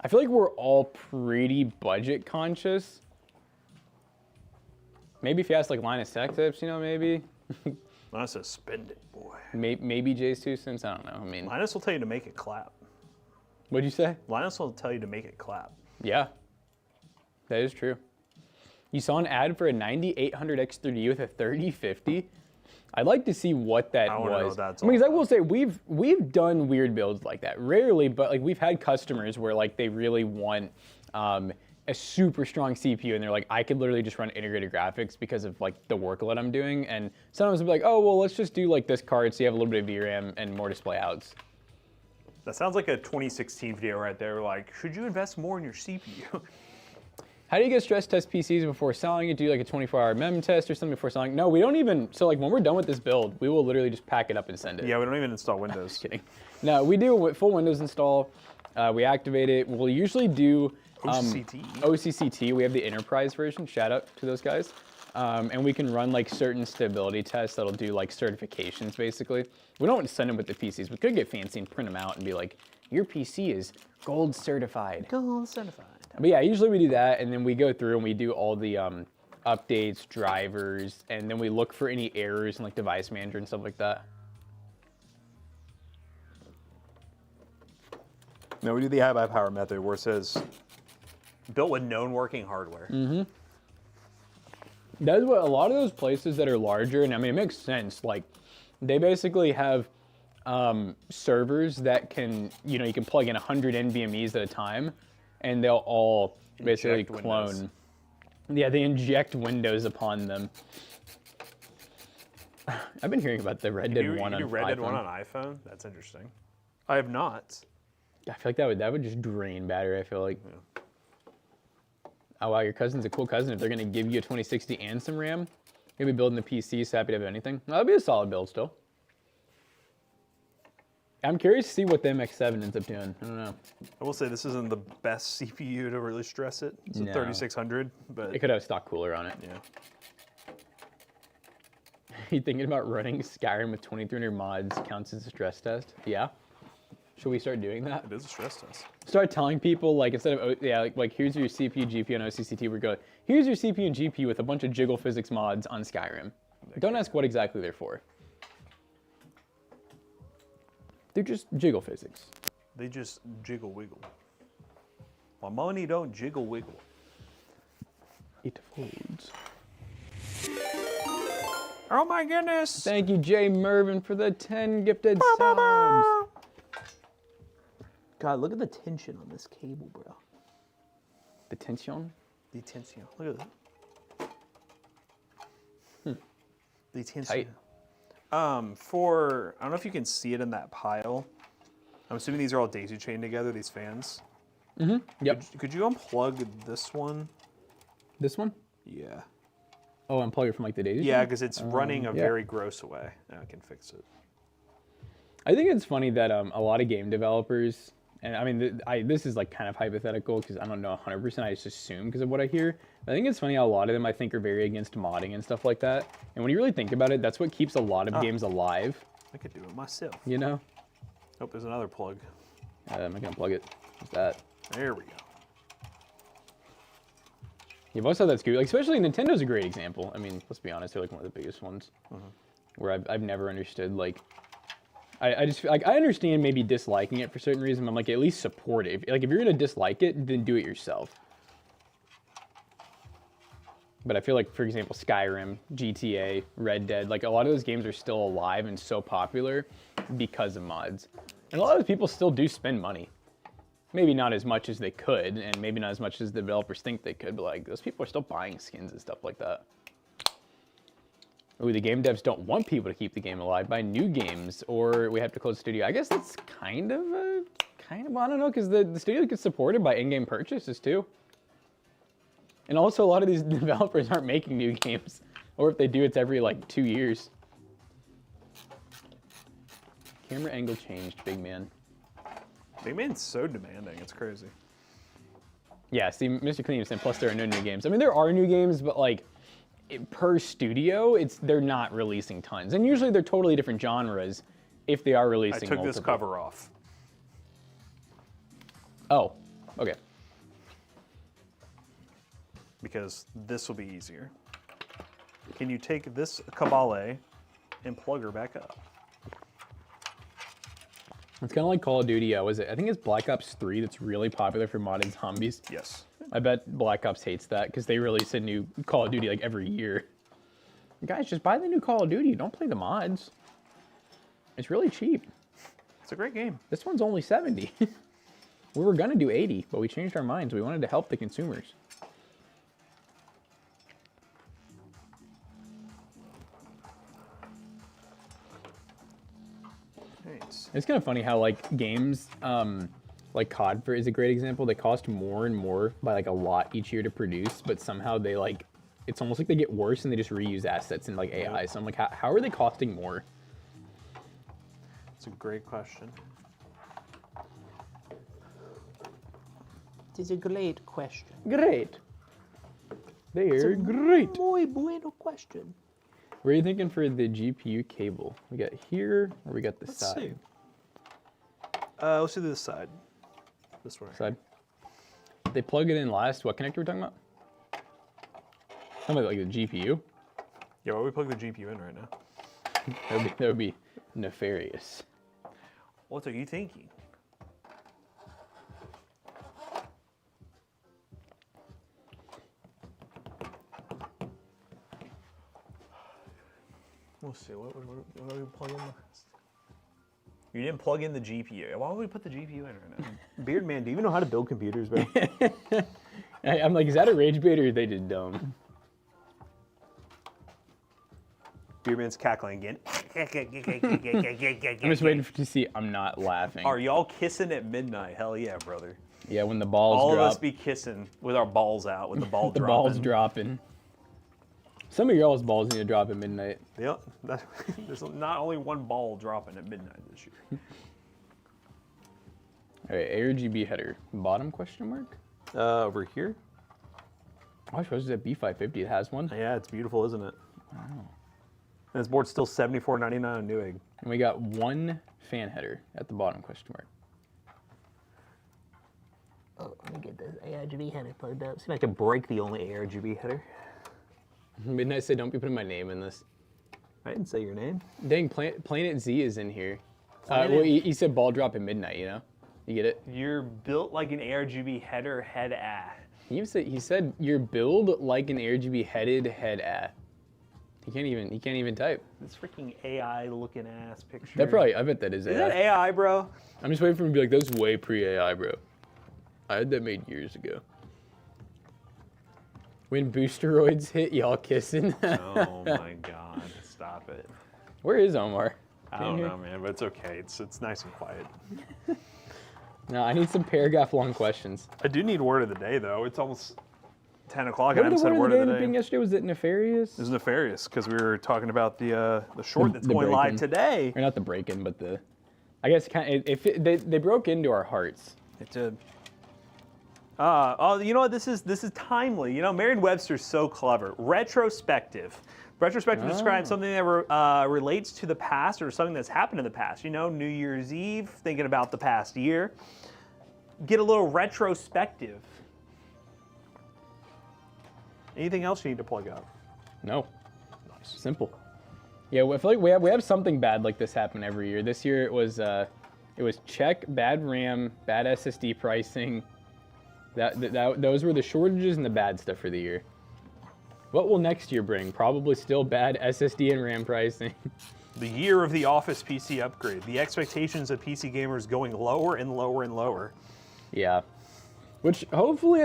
I feel like we're all pretty budget conscious. Maybe if you ask like Linus Tech Tips, you know, maybe. Linus says spend it, boy. Maybe Jay's 2 cents. I don't know. I mean, Linus will tell you to make it clap. What'd you say? Linus will tell you to make it clap. Yeah, that is true. You saw an ad for a 9800X 3D with a 3050. I'd like to see what that I was. know what that's Because all I will say we've done weird builds like that. Rarely, but like we've had customers where like they really want a super strong CPU and they're like, I could literally just run integrated graphics because of like the workload I'm doing. And sometimes they'll be like, oh well, let's just do like this card so you have a little bit of VRAM and more display outs. That sounds like a 2016 video right there. Like, should you invest more in your CPU? How do you guys stress test PCs before selling it? Do you like a 24-hour mem test or something before selling? No, we don't even. So like when we're done with this build, we will literally just pack it up and send it. Yeah, we don't even install Windows. Just kidding. No, we do a full Windows install. We activate it. We'll usually do OCCT. We have the enterprise version. Shout out to those guys. And we can run like certain stability tests that'll do like certifications basically. We don't send them with the PCs. We could get fancy and print them out and be like, your PC is gold certified. Gold certified. But yeah, usually we do that, and then we go through and we do all the updates, drivers, and then we look for any errors in like device manager and stuff like that. No, we do the high power method where it says built with known working hardware. Mm-hmm. That's what a lot of those places that are larger, and I mean it makes sense. Like they basically have servers that can, you know, you can plug in 100 NVMEs at a time, and they'll all basically Inject clone. Windows. Yeah, they inject Windows upon them. I've been hearing about the Red Dead 1 on Red Dead iPhone. 1 on iPhone? That's interesting. I have not. I feel like that would just drain battery, I feel like. Yeah. Oh wow, your cousin's a cool cousin. If they're gonna give you a 2060 and some RAM, you'll be building the PC, so happy to have anything. That'll be a solid build still. I'm curious to see what the MX-7 ends up doing. I don't know. I will say this isn't the best CPU to really stress it. It's a 3600, but It could have a stock cooler on it. yeah. You thinking about running Skyrim with 2300 mods counts as a stress test? Yeah. Should we start doing that? It is a stress test. Start telling people, like, instead of, like here's your CPU, GPU, and OCCT, we're going, here's your CPU and GPU with a bunch of jiggle physics mods on Skyrim. Don't ask what exactly they're for. They're just jiggle physics. They just jiggle wiggle. My money don't jiggle wiggle. It folds. Oh my goodness! Thank you, Jay Mervin, for the 10 gifted subs. God, look at the tension on this cable, bro. The tension? The tension. Look at that. The tension. Tight. I don't know if you can see it in that pile. I'm assuming these are all daisy chained together, these fans. Mm-hmm. Yep. Could you unplug this one? This one? Yeah. Oh, unplug it from like the daisy Yeah, chain? because it's running a yeah. very gross way. I can fix it. I think it's funny that a lot of game developers, and I mean, this is like kind of hypothetical because I don't know 100%, I just assume because of what I hear. I think it's funny how a lot of them I think are very against modding and stuff like that. And when you really think about it, that's what keeps a lot of games alive, I could do it myself. you know? Oh, there's another plug. I'm not gonna plug it. Just that. There we go. You've also that's good. Like especially Nintendo's a great example. I mean, let's be honest, they're like one of the biggest ones. Where I've never understood like. I just like I understand maybe disliking it for certain reasons. I'm like at least support it. Like if you're gonna dislike it, then do it yourself. But I feel like, for example, Skyrim, GTA, Red Dead, like a lot of those games are still alive and so popular because of mods. And a lot of people still do spend money. Maybe not as much as they could, and maybe not as much as the developers think they could, but like those people are still buying skins and stuff like that. Ooh, the game devs don't want people to keep the game alive, buy new games, or we have to close the studio. I guess that's kind of, I don't know, because the studio gets supported by in-game purchases too. And also a lot of these developers aren't making new games, or if they do, it's every like 2 years. Camera angle changed, big man. Big man's so demanding, it's crazy. Yeah, see, Mr. Clean was saying, plus there are no new games. I mean, there are new games, but like, per studio, they're not releasing tons. And usually they're totally different genres if they are releasing I took multiple. this cover off. Oh, okay. Because this will be easier. Can you take this Kabale and plug her back up? It's kind of like Call of Duty. I think it's Black Ops 3 that's really popular for modded zombies. Yes. I bet Black Ops hates that because they release a new Call of Duty like every year. Guys, just buy the new Call of Duty. Don't play the mods. It's really cheap. It's a great game. This one's only 70. We were gonna do 80, but we changed our minds. We wanted to help the consumers. Nice. It's kind of funny how like games, like COD is a great example. They cost more and more by like a lot each year to produce, but somehow they like, it's almost like they get worse and they just reuse assets and like AI. So I'm like, how are they costing more? It's a great question. It is a great question. Great. They're great. Muy bueno question. What are you thinking for the GPU cable? We got here, or we got the Let's side? see. Let's do this side. This way. Side. They plug it in last. What connector we're talking about? Talking about like the GPU. Yeah, why don't we plug the GPU in right now? That would be nefarious. What are you thinking? We'll see. What do we plug in last? You didn't plug in the GPU. Why would we put the GPU in right now? Beard man, do you even know how to build computers, bro? I'm like, is that a rage bait or are they just dumb? Beard man's cackling again. I'm just waiting to see. I'm not laughing. Are y'all kissing at midnight? Hell yeah, brother. Yeah, when the balls All drop. of us be kissing with our balls out, with the ball the dropping. balls dropping. Some of y'all's balls need to drop at midnight. Yep. There's not only one ball dropping at midnight this year. All right, ARGB header. Bottom question mark? Over here? Oh, I suppose it's a B550. It has one. Yeah, it's beautiful, isn't it? Wow. And this board's still $74.99 on Newegg. And we got one fan header at the bottom question mark. Oh, let me get this ARGB header plugged up. See if I can break the only ARGB header. Midnight said, don't be putting my name in this. I didn't say your name. Dang, Planet Z is in here. Well, he said ball drop at midnight, you know? You get it? You're built like an ARGB header head He said you're build like an ARGB headed head He can't even type. This freaking AI looking ass picture. I bet that is AI. Is that AI, bro? I'm just waiting for him to be like, that's way pre-AI, bro. I had that made years ago. When boosteroids hit, y'all kissing. Oh my god, stop it. Where is Omar? I don't know, man, but it's okay. It's nice and quiet. No, I need some paragraph long questions. I do need word of the day, though. It's almost 10 o'clock. What I did haven't the said word of the day day. yesterday? Was it nefarious? It was nefarious because we were talking about the short that's going live break-in. today. Or not the break-in, but the... I guess they broke into our hearts. It did. Oh, you know what? This is timely. You know, Merriam-Webster's so clever. Retrospective. Retrospective describes something that relates to the past or something that's happened in the past. You know, New Year's Eve, thinking about the past year. Get a little retrospective. Anything else you need to plug up? No. Nice. Simple. Yeah, I feel like we have something bad like this happen every year. This year it was check, bad RAM, bad SSD pricing. Those were the shortages and the bad stuff for the year. What will next year bring? Probably still bad SSD and RAM pricing. The year of the Office PC upgrade. The expectations of PC gamers going lower and lower and lower. Yeah. Which hopefully,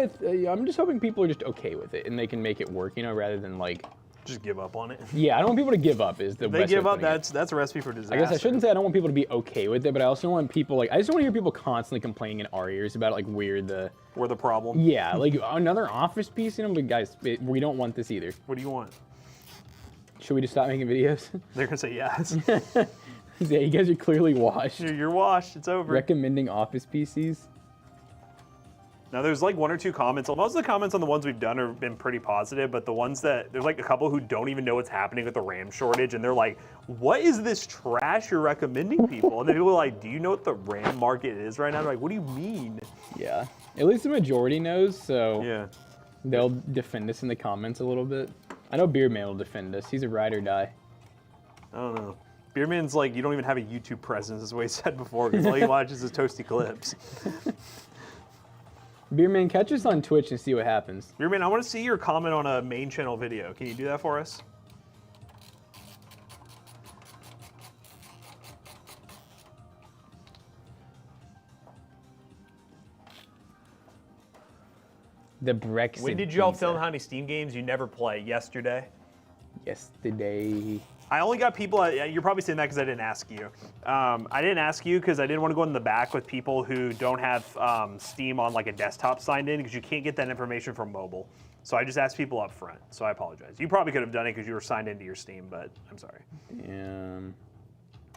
I'm just hoping people are just okay with it and they can make it work, you know, rather than like. Just give up on it. Yeah, I don't want people to give up. Is the If they give up, that's a recipe for disaster. I guess I shouldn't say I don't want people to be okay with it, but I also don't want people like I just don't want to hear people constantly complaining in our ears about like we're the problem. Yeah, like another Office piece, you know, but guys, we don't want this either. What do you want? Should we just stop making videos? They're gonna say yes. Yeah, you guys are clearly washed. You're washed. It's over. Recommending Office PCs. Now there's like 1 or 2 comments. Most of the comments on the ones we've done have been pretty positive, but the ones that, there's like a couple who don't even know what's happening with the RAM shortage, and they're like, what is this trash you're recommending people? And then people are like, do you know what the RAM market is right now? They're like, what do you mean? Yeah, at least the majority knows, so Yeah. they'll defend us in the comments a little bit. I know Beardman will defend us. He's a ride or die. I don't know. Beerman's like, you don't even have a YouTube presence, is what he said before, because all he watches is Toasty Clips. Beerman, catch us on Twitch and see what happens. Beerman, I want to see your comment on a main channel video. Can you do that for us? The Brexit. When did y'all visa. film how many Steam games you never play? Yesterday? Yesterday. I only got people, you're probably saying that because I didn't ask you. I didn't ask you because I didn't want to go in the back with people who don't have Steam on like a desktop signed in, because you can't get that information from mobile. So I just asked people up front, so I apologize. You probably could have done it because you were signed into your Steam, but I'm sorry. You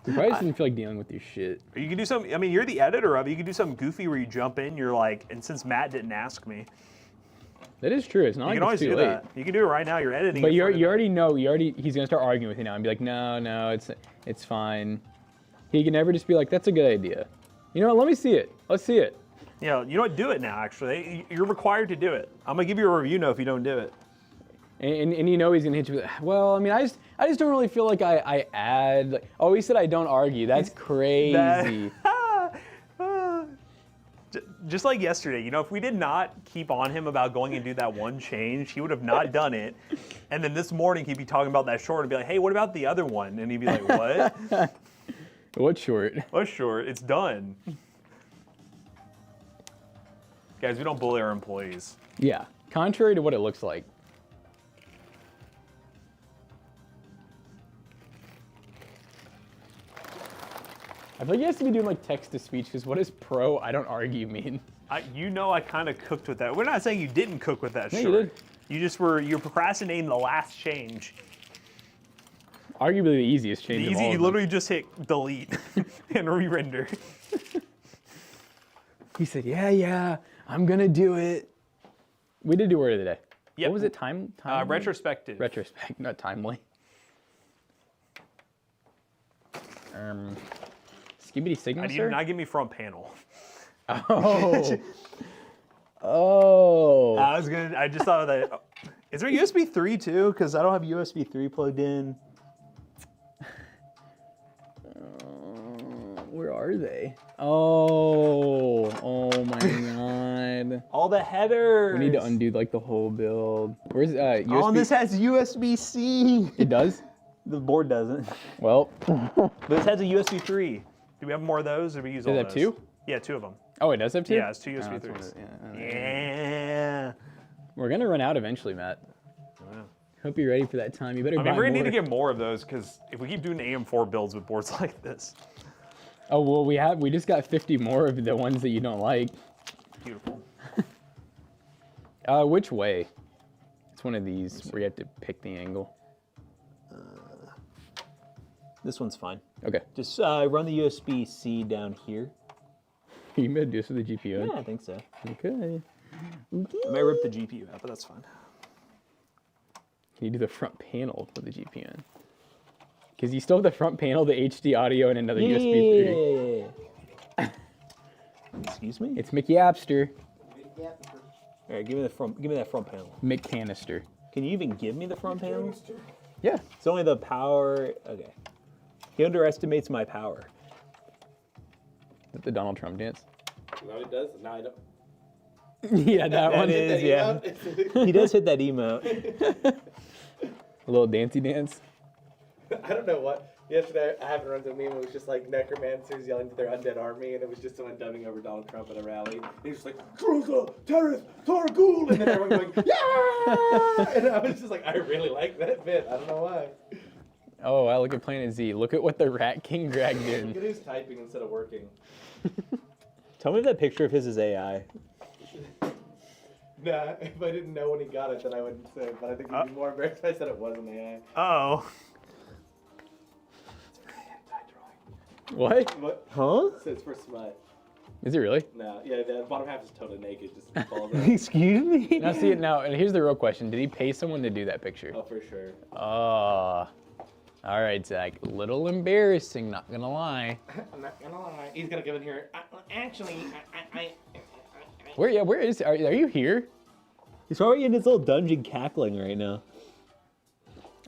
probably just didn't feel like dealing with your shit. You can do something, I mean, you're the editor of it. You can do something goofy where you jump in, you're like, and since Matt didn't ask me. That is true. It's not You like can always it's too do late. that. You can do it right now. You're editing. But you already know. He's gonna start arguing with you now and be like, no, it's fine. He can never just be like, that's a good idea. You know what? Let me see it. Let's see it. Yeah, you know what? Do it now. Actually, you're required to do it. I'm gonna give you a review note if you don't do it. And you know he's gonna hit you with, well, I mean, I just don't really feel like I add. Like, oh, he said I don't argue. That's crazy. Just like yesterday, you know, if we did not keep on him about going and do that one change, he would have not done it. And then this morning he'd be talking about that short and be like, hey, what about the other one? And he'd be like, what? What short? What short? It's done. Guys, we don't bully our employees. Yeah, contrary to what it looks like. I feel like you have to be doing like text to speech, because what does pro I don't argue mean? You know I kind of cooked with that. We're not saying you didn't cook with that No, short. you did. You're procrastinating the last change. Arguably the easiest change of all You of them. literally just hit delete and re-render. He said, yeah, I'm gonna do it. We did do word of the day. Yep. What was it? Time? Retrospective. Retrospect, not timely. Skibidi Signal, You sir? did not give me front panel. Oh. Oh. I just thought of that. Is there USB 3 too? Because I don't have USB 3 plugged in. Where are they? Oh my god. All the headers. We need to undo like the whole build. Where's USB? Oh, and this has USB-C. It does? The board doesn't. Well. But this has a USB 3. Do we have more of those, or do we use all Does it those? have 2? Yeah, 2 of them. Oh, it does have 2? Yeah, it's 2 USB that's 3s. what it- Yeah. We're gonna run out eventually, Matt. Hope you're ready for that time. You better I mean, buy we're gonna more. need to get more of those, because if we keep doing AM4 builds with boards like this. Oh, well, we just got 50 more of the ones that you don't like. Beautiful. Which way? It's one of these where you have to pick the angle. This one's fine. Okay. Just run the USB-C down here. You may do this with the GPU. Yeah, I think so. Okay. I may rip the GPU out, but that's fine. Can you do the front panel with the GPU in? Because you still have the front panel, the HD audio, and another USB 3. Excuse me? It's McYapster. All right, give me that front panel. McCanister. Can you even give me the front panel? Yeah. It's only the power. Okay. He underestimates my power. Is that the Donald Trump dance? No, it does. No, I don't. Yeah, that one. is, yeah. He does hit that emote. A little dancey dance. I don't know what. Yesterday, I happened to run to a meme. It was just like necromancers yelling to their undead army, and it was just someone dubbing over Donald Trump at a rally. And he was just like, Cruza, terrorist, Targul, and then everyone going, yeah! And I was just like, I really like that bit. I don't know why. Oh, wow, look at Planet Z. Look at what the Rat King dragged Look in. at who's typing instead of working. Tell me if that picture of his is AI. Nah, if I didn't know when he got it, then I wouldn't say. But I think he'd be more embarrassed if I said it wasn't AI. Oh. What? What? Huh? It's for smut. Is it really? No, yeah, the bottom half is totally naked, just balls out. Excuse me? Now see it now, and here's the real question. Did he pay someone to do that picture? Oh, for sure. Oh. All right, Zach. A little embarrassing, not gonna lie. I'm not gonna lie. He's gonna come in here. Actually, Where is, are you here? He's probably in his little dungeon cackling right now.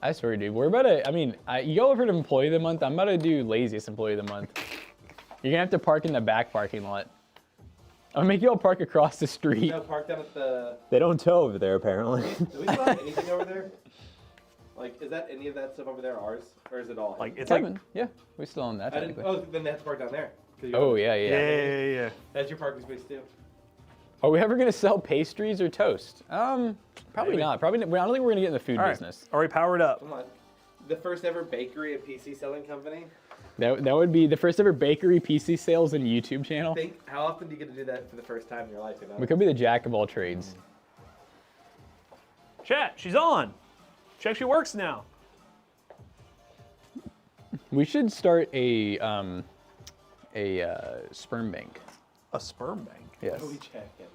I swear, dude. We're about to, I mean, you all have heard of Employee of the Month? I'm about to do Laziest Employee of the Month. You're gonna have to park in the back parking lot. I'll make you all park across the street. No, park down at the. They don't tow over there, apparently. Do we still have anything over there? Like, is that any of that stuff over there ours, or is it all? Like, it's Kevin, like. yeah, we're still on that I didn't. technically. Oh, then they have to park down there. 'Cause you Oh, have- yeah, yeah. Yeah. That's your parking space too. Are we ever gonna sell pastries or toast? Probably Maybe. not. Probably. I don't think we're gonna get in the food All right. business. Are we powered up? Come on. The first ever bakery and PC selling company. That would be the first ever bakery PC sales and YouTube channel. Think how often do you get to do that for the first time in your life? You know? We could be the jack of all trades. Chat, she's on. She actually works now. We should start a sperm bank. A sperm bank. Yes. Holy jacket.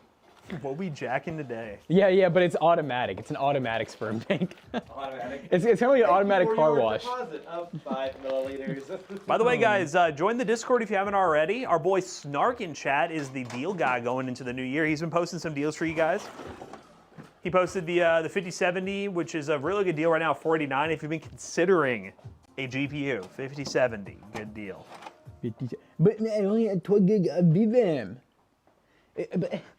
We'll be jacking today. Yeah, but it's automatic. It's an automatic sperm bank. Automatic. It's kind of like an automatic car wash. Deposit of 5 milliliters. By the way, guys, join the Discord if you haven't already. Our boy Snark in chat is the deal guy going into the new year. He's been posting some deals for you guys. He posted the 5070, which is a really good deal right now, $489. If you've been considering a GPU, 5070, good deal. But I only had 12 gig of VRAM.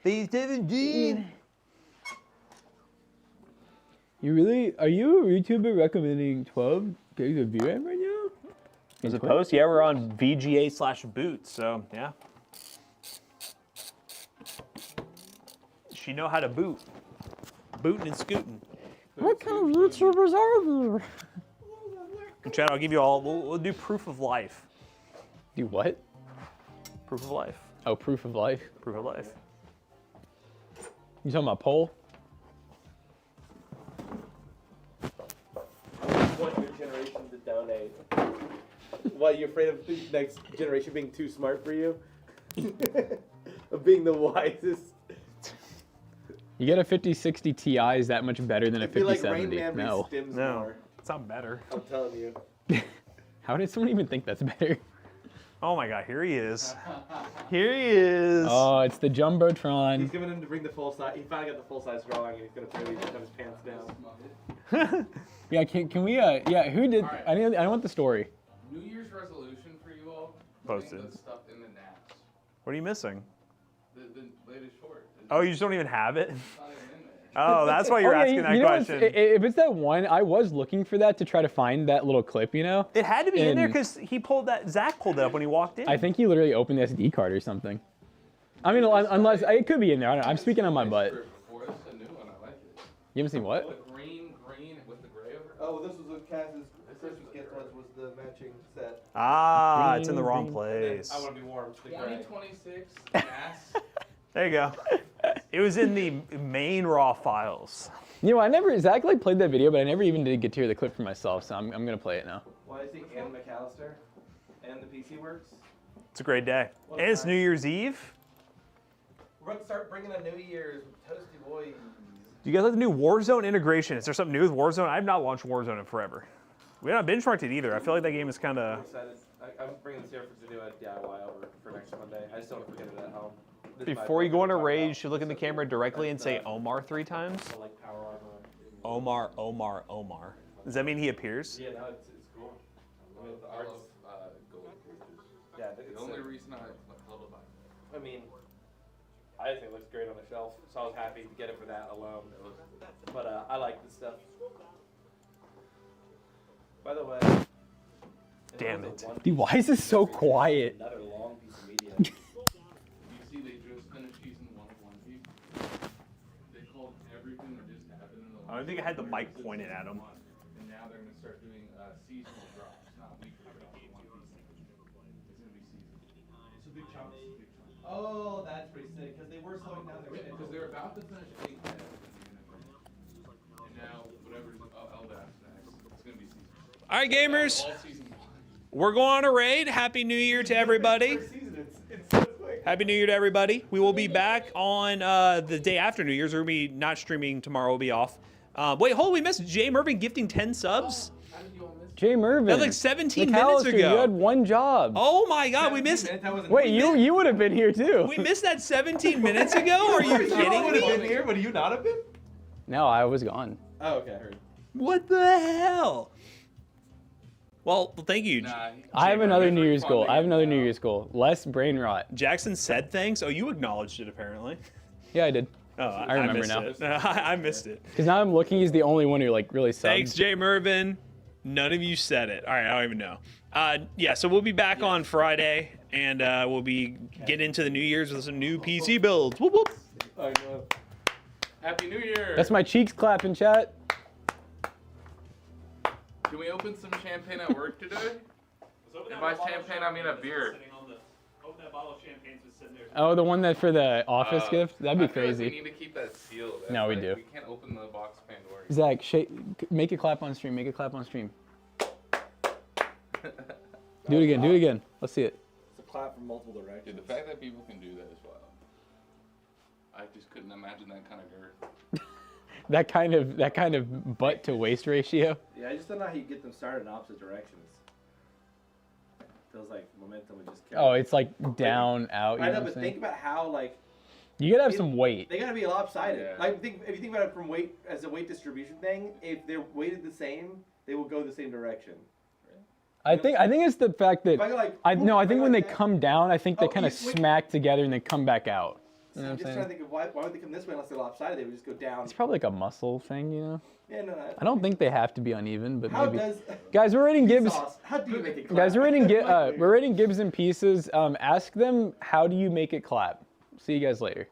The 17. You really? Are you a YouTuber recommending 12 gigs of VRAM right now? There's a post. Yeah, we're on VGA/boot. So yeah. She know how to boot. Booting and scooting. What kind of YouTubers are you? Chad, I'll give you all. We'll do proof of life. Do what? Proof of life. Oh, proof of life. Proof of life. You talking about poll? I want your generation to donate. What, you afraid of the next generation being too smart for you? Of being the wisest? You get a 5060 Ti is that much better than a It'd be like Rain 5070? Man No. reads Stims No, more. it's not better. I'm telling you. How did someone even think that's better? Oh my God, here he is. Here he is. Oh, it's the He's Jumbotron. giving him to bring the full size. He finally got the full size drawing, and he's gonna put his pants down. Yeah, can we? Yeah, who did? Alright. I want the story. New Year's resolution for you all. Posted. Getting the stuff in the naps. What are you missing? The latest short. It's Oh, you just don't even have it? not even in there. Oh, that's why you're Oh, yeah, asking that know what's- question. If it's that one, I was looking for that to try to find that little clip. You know, It had to be in there And- because Zach pulled it up when he walked in. I think he literally opened the SD card or something. I mean, unless it could be in there. I don't know. I'm speaking on my butt. Before this is a new one. I like it. You haven't seen what? The green with the gray over. Oh, this was what Kaz's Christmas gift was the matching set. Ah, it's in the Green, wrong green. place. I want to be warm. The gray. 2026 gas. There you go. It was in the main raw files. You know, Zach like played that video, but I never even did get to hear the clip for myself. So I'm gonna play it now. Why is he and McAllister? And the PC Works? It's a great day. And it's New Year's Eve. We're going to start bringing a New Year's Toasty Boys. Do you guys like the new Warzone integration? Is there something new with Warzone? I've not launched Warzone in forever. We haven't benchmarked it either. I feel like that game is kind I'm of... excited. I'm bringing this here to do a DIY over for next Monday. I just don't want to forget it at home. This is my Before you go book into to talk rage, about. you should look in the camera directly and say Omar 3 times. I like power armor. Omar, Omar, Omar. Does that mean he appears? Yeah, no, it's cool. I mean, the I art's, love gold pages. yeah, The it's only sick. reason I held it by. I mean, I just think it looks great on the shelf, so I was happy to get it for that alone. But I like this stuff. By the way, Damn it. Dude, why is this so quiet? Another long piece of media. You see, they just finished season 1 of One Piece. They called everything that just happened in the I don't think I had the mic pointed at him. And now they're going to start doing seasonal drops, not weekly drops for One Piece. It's going to be seasonal. So big chunks. Oh, that's pretty sick. Because they were slowing down their shit. Because they're about to finish Egghead and now whatever's Elbaf's next, it's going to be seasonal. All right, gamers. All season 1. We're going on a raid. Happy New Year to everybody. First season, it's so quick. Happy New Year to everybody. We will be back on the day after New Year's. We're going to be not streaming tomorrow. We'll be off. Wait, hold on. We missed Jay Mervin gifting 10 subs. How did you all miss Jay Mervin. That was like 17 minutes McAllister, ago. You had one job. Oh my God, we missed. Wait, you would have been here too. We missed that 17 minutes ago? Are you kidding would have me? been here, but you not have been? No, I was gone. Oh, okay, I heard. What the hell? Well, thank you. Nah, I have another New Year's goal. funding I have it another now. New Year's goal. Less brain rot. Jackson said thanks. Oh, you acknowledged it apparently. Yeah, I did. Oh, I remember missed now. It. I missed it. Because now I'm looking, he's the only one who like really subbed. Thanks, Jay Mervin. None of you said it. All right, I don't even know. Yeah, so we'll be back on Friday, and we'll be getting into the New Year's with some new PC builds. Whoop whoop. I know. Happy New Year! That's my cheeks clapping, chat. Can we open some champagne at work today? And by champagne, I mean a beer. Open that bottle of champagne's been sitting there. Oh, the one that for the office gift? That'd be I feel like crazy. we need to keep that sealed. No, we Like, do. We can't open the box of Pandora. Zach, make it clap on stream. Make it clap on stream. Do it again. Do it again. Let's see it. It's a clap from multiple directions. Dude, the fact that people can do that is wild. I just couldn't imagine that kind of girth. That kind of butt to waist ratio. Yeah, I just don't know how you get them started in opposite directions. Feels like momentum would just carry. Oh, it's like down, out. You I know know, what but I'm think saying? about how like You gotta have some weight. they gotta be lopsided. Yeah. Like if you think about it from weight as a weight distribution thing, if they're weighted the same, they will go the same direction. I think it's the fact that If I go like, I think when they like that- come down, I think they Oh, kind of you switch- smack together and they come back out. You know I'm what just I'm trying to saying? think of why would they come this way unless they're lopsided? They would just go down. It's probably like a muscle thing, you know. Yeah, no. I don't think they have to be uneven, but How maybe. does Guys, we're rating Gibbs. sauce? How do you make it clap? Guys, we're rating Gibbs in pieces. Ask them how do you make it clap. See you guys later.